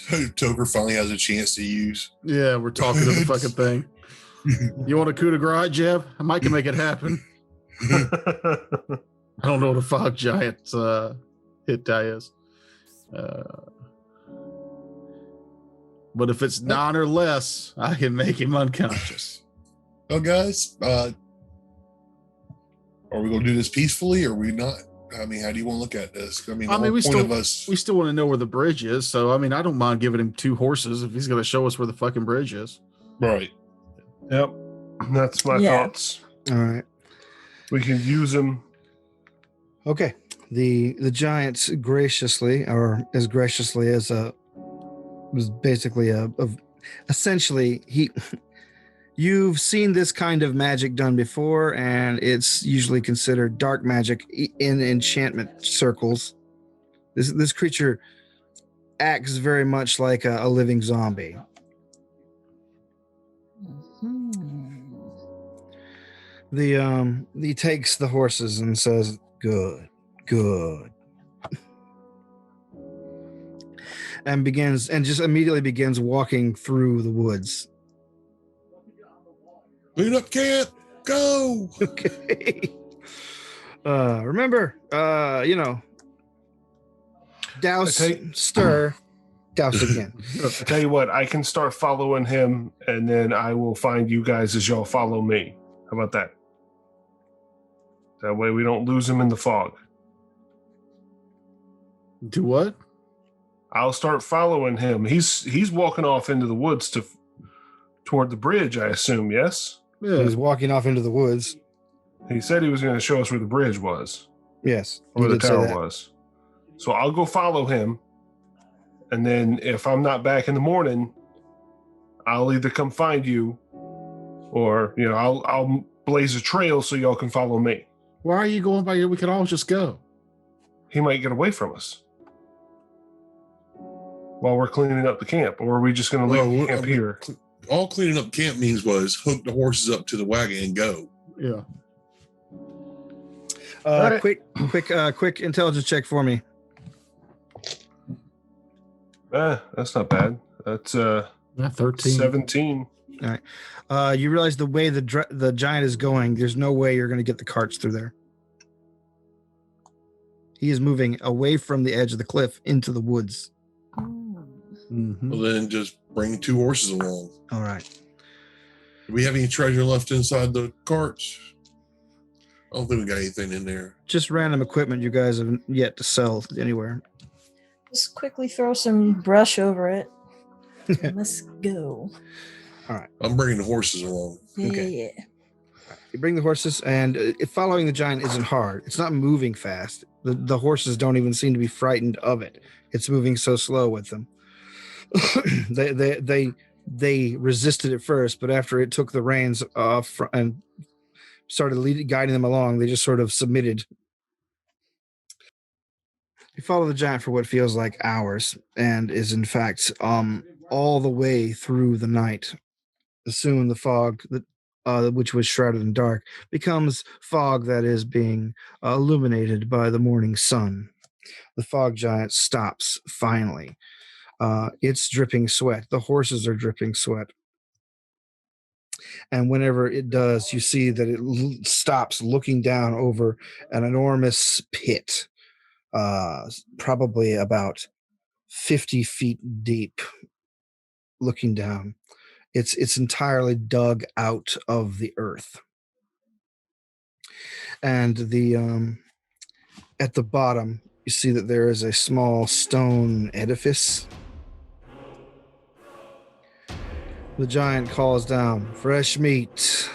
Toker finally has a chance to use. Yeah, we're talking to the fucking thing. You want a coup de grace, Jeb? I might can make it happen. I don't know what a fog giant's hit die is. But if it's 9 or less, I can make him unconscious. Oh, guys, are we going to do this peacefully, or are we not? I mean, how do you want to look at this? I mean, we still of us. we still want to know where the bridge is. So, I mean, I don't mind giving him 2 horses if he's going to show us where the fucking bridge is. Right. Yep. That's my thoughts. All right. We can use them. Okay. The giant graciously, or as graciously as was basically essentially you've seen this kind of magic done before, and it's usually considered dark magic in enchantment circles. This creature acts very much like a living zombie. He takes the horses and says, good, and just immediately begins walking through the woods. Clean up camp, go. Okay. Remember, douse, stir, douse again. I tell you what, I can start following him, and then I will find you guys as y'all follow me. How about that? That way we don't lose him in the fog. Do what? I'll start following him. He's walking off into the woods toward the bridge, I assume, yes? Yeah. He's walking off into the woods. He said he was going to show us where the bridge was. Yes. Or where the did say tower that. was. So I'll go follow him. And then if I'm not back in the morning, I'll either come find you or, I'll blaze a trail so y'all can follow me. Why are you going by here? We could all just go. He might get away from us while we're cleaning up the camp. Or are we just going to leave camp here? All cleaning up camp means was hook the horses up to the wagon and go. Yeah. Right. Quick intelligence check for me. That's not bad. That's 13. 17. All right. You realize the way the giant is going, there's no way you're going to get the carts through there. He is moving away from the edge of the cliff into the woods. Mm-hmm. Well, then just bring 2 horses along. All right. Do we have any treasure left inside the carts? I don't think we got anything in there. Just random equipment you guys have yet to sell anywhere. Just quickly throw some brush over it. Let's go. All right. I'm bringing the horses along. Yeah, Okay. yeah. You bring the horses, and following the giant isn't hard. It's not moving fast. The horses don't even seem to be frightened of it. It's moving so slow with them. They resisted at first, but after it took the reins off and started guiding them along, they just sort of submitted. You follow the giant for what feels like hours, and is in fact all the way through the night. Soon the fog which was shrouded in dark, becomes fog that is being illuminated by the morning sun. The fog giant stops finally. It's dripping sweat. The horses are dripping sweat. And whenever it does, you see that it stops looking down over an enormous pit, probably about 50 feet deep, looking down. It's entirely dug out of the earth. And at the bottom, you see that there is a small stone edifice. The giant calls down, "Fresh meat."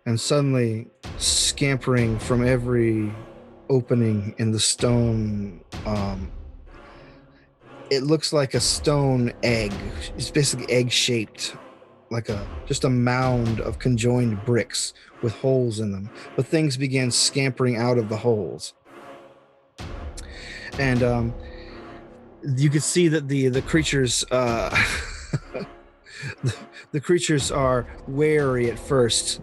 And suddenly, scampering from every opening in the stone, it looks like a stone egg. It's basically egg-shaped, like just a mound of conjoined bricks with holes in them. But things began scampering out of the holes. And you could see that the creatures the creatures are wary at first.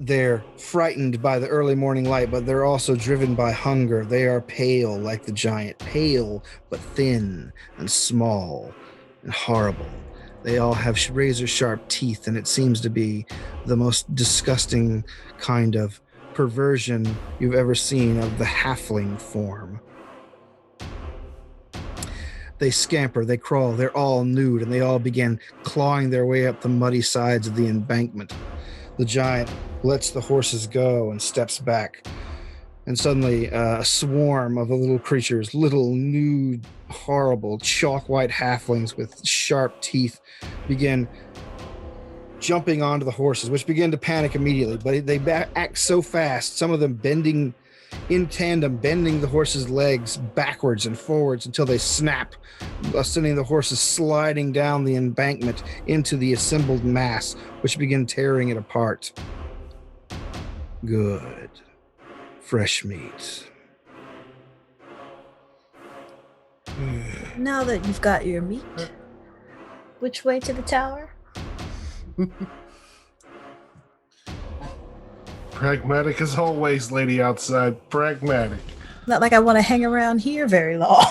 They're frightened by the early morning light, but they're also driven by hunger. They are pale like the giant, pale but thin and small and horrible. They all have razor sharp teeth, and it seems to be the most disgusting kind of perversion you've ever seen of the halfling form. They scamper, they crawl, they're all nude, and they all begin clawing their way up the muddy sides of the embankment. The giant lets the horses go and steps back. And suddenly a swarm of the little creatures, little, nude, horrible, chalk-white halflings with sharp teeth, begin jumping onto the horses, which begin to panic immediately. But they act so fast, some of them bending in tandem, bending the horses' legs backwards and forwards until they snap, sending the horses sliding down the embankment into the assembled mass, which begin tearing it apart. Good. Fresh meat. Now that you've got your meat, which way to the tower? Pragmatic as always, lady outside. Pragmatic. Not like I want to hang around here very long.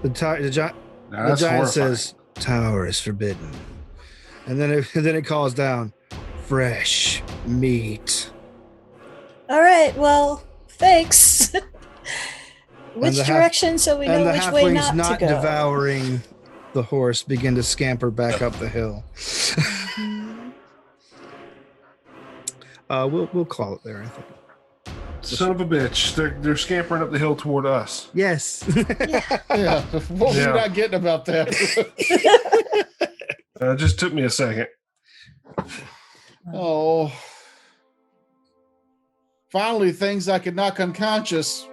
The giant Horrifying. says, "Tower is forbidden," and then it calls down, "Fresh meat." All right, well, thanks. Which the direction so we know And the which way halflings not to go? devouring the horse begin to scamper back up the hill. We'll call it there, I think. Son of a bitch. They're scampering up the hill toward us. Yes. Yeah. What were you not getting about that? It just took me a second. Oh. Finally, things I could knock unconscious.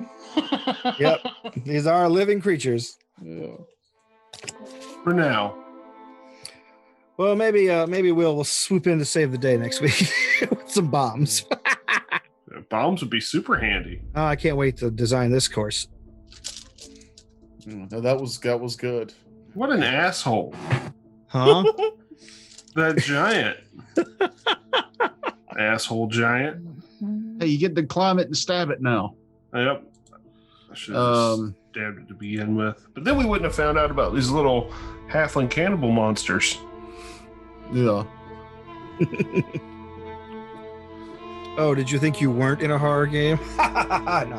Yep. These are living creatures. Yeah. For now. Well, maybe we'll swoop in to save the day next week with some bombs. Bombs would be super handy. Oh, I can't wait to design this course. No, that was good. What an asshole. Huh? That giant. Asshole giant. Hey, you get to climb it and stab it now. Yep. I should have stabbed it to begin with. But then we wouldn't have found out about these little halfling cannibal monsters. Yeah. Oh, did you think you weren't in a horror game? No, I'm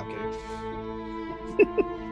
kidding.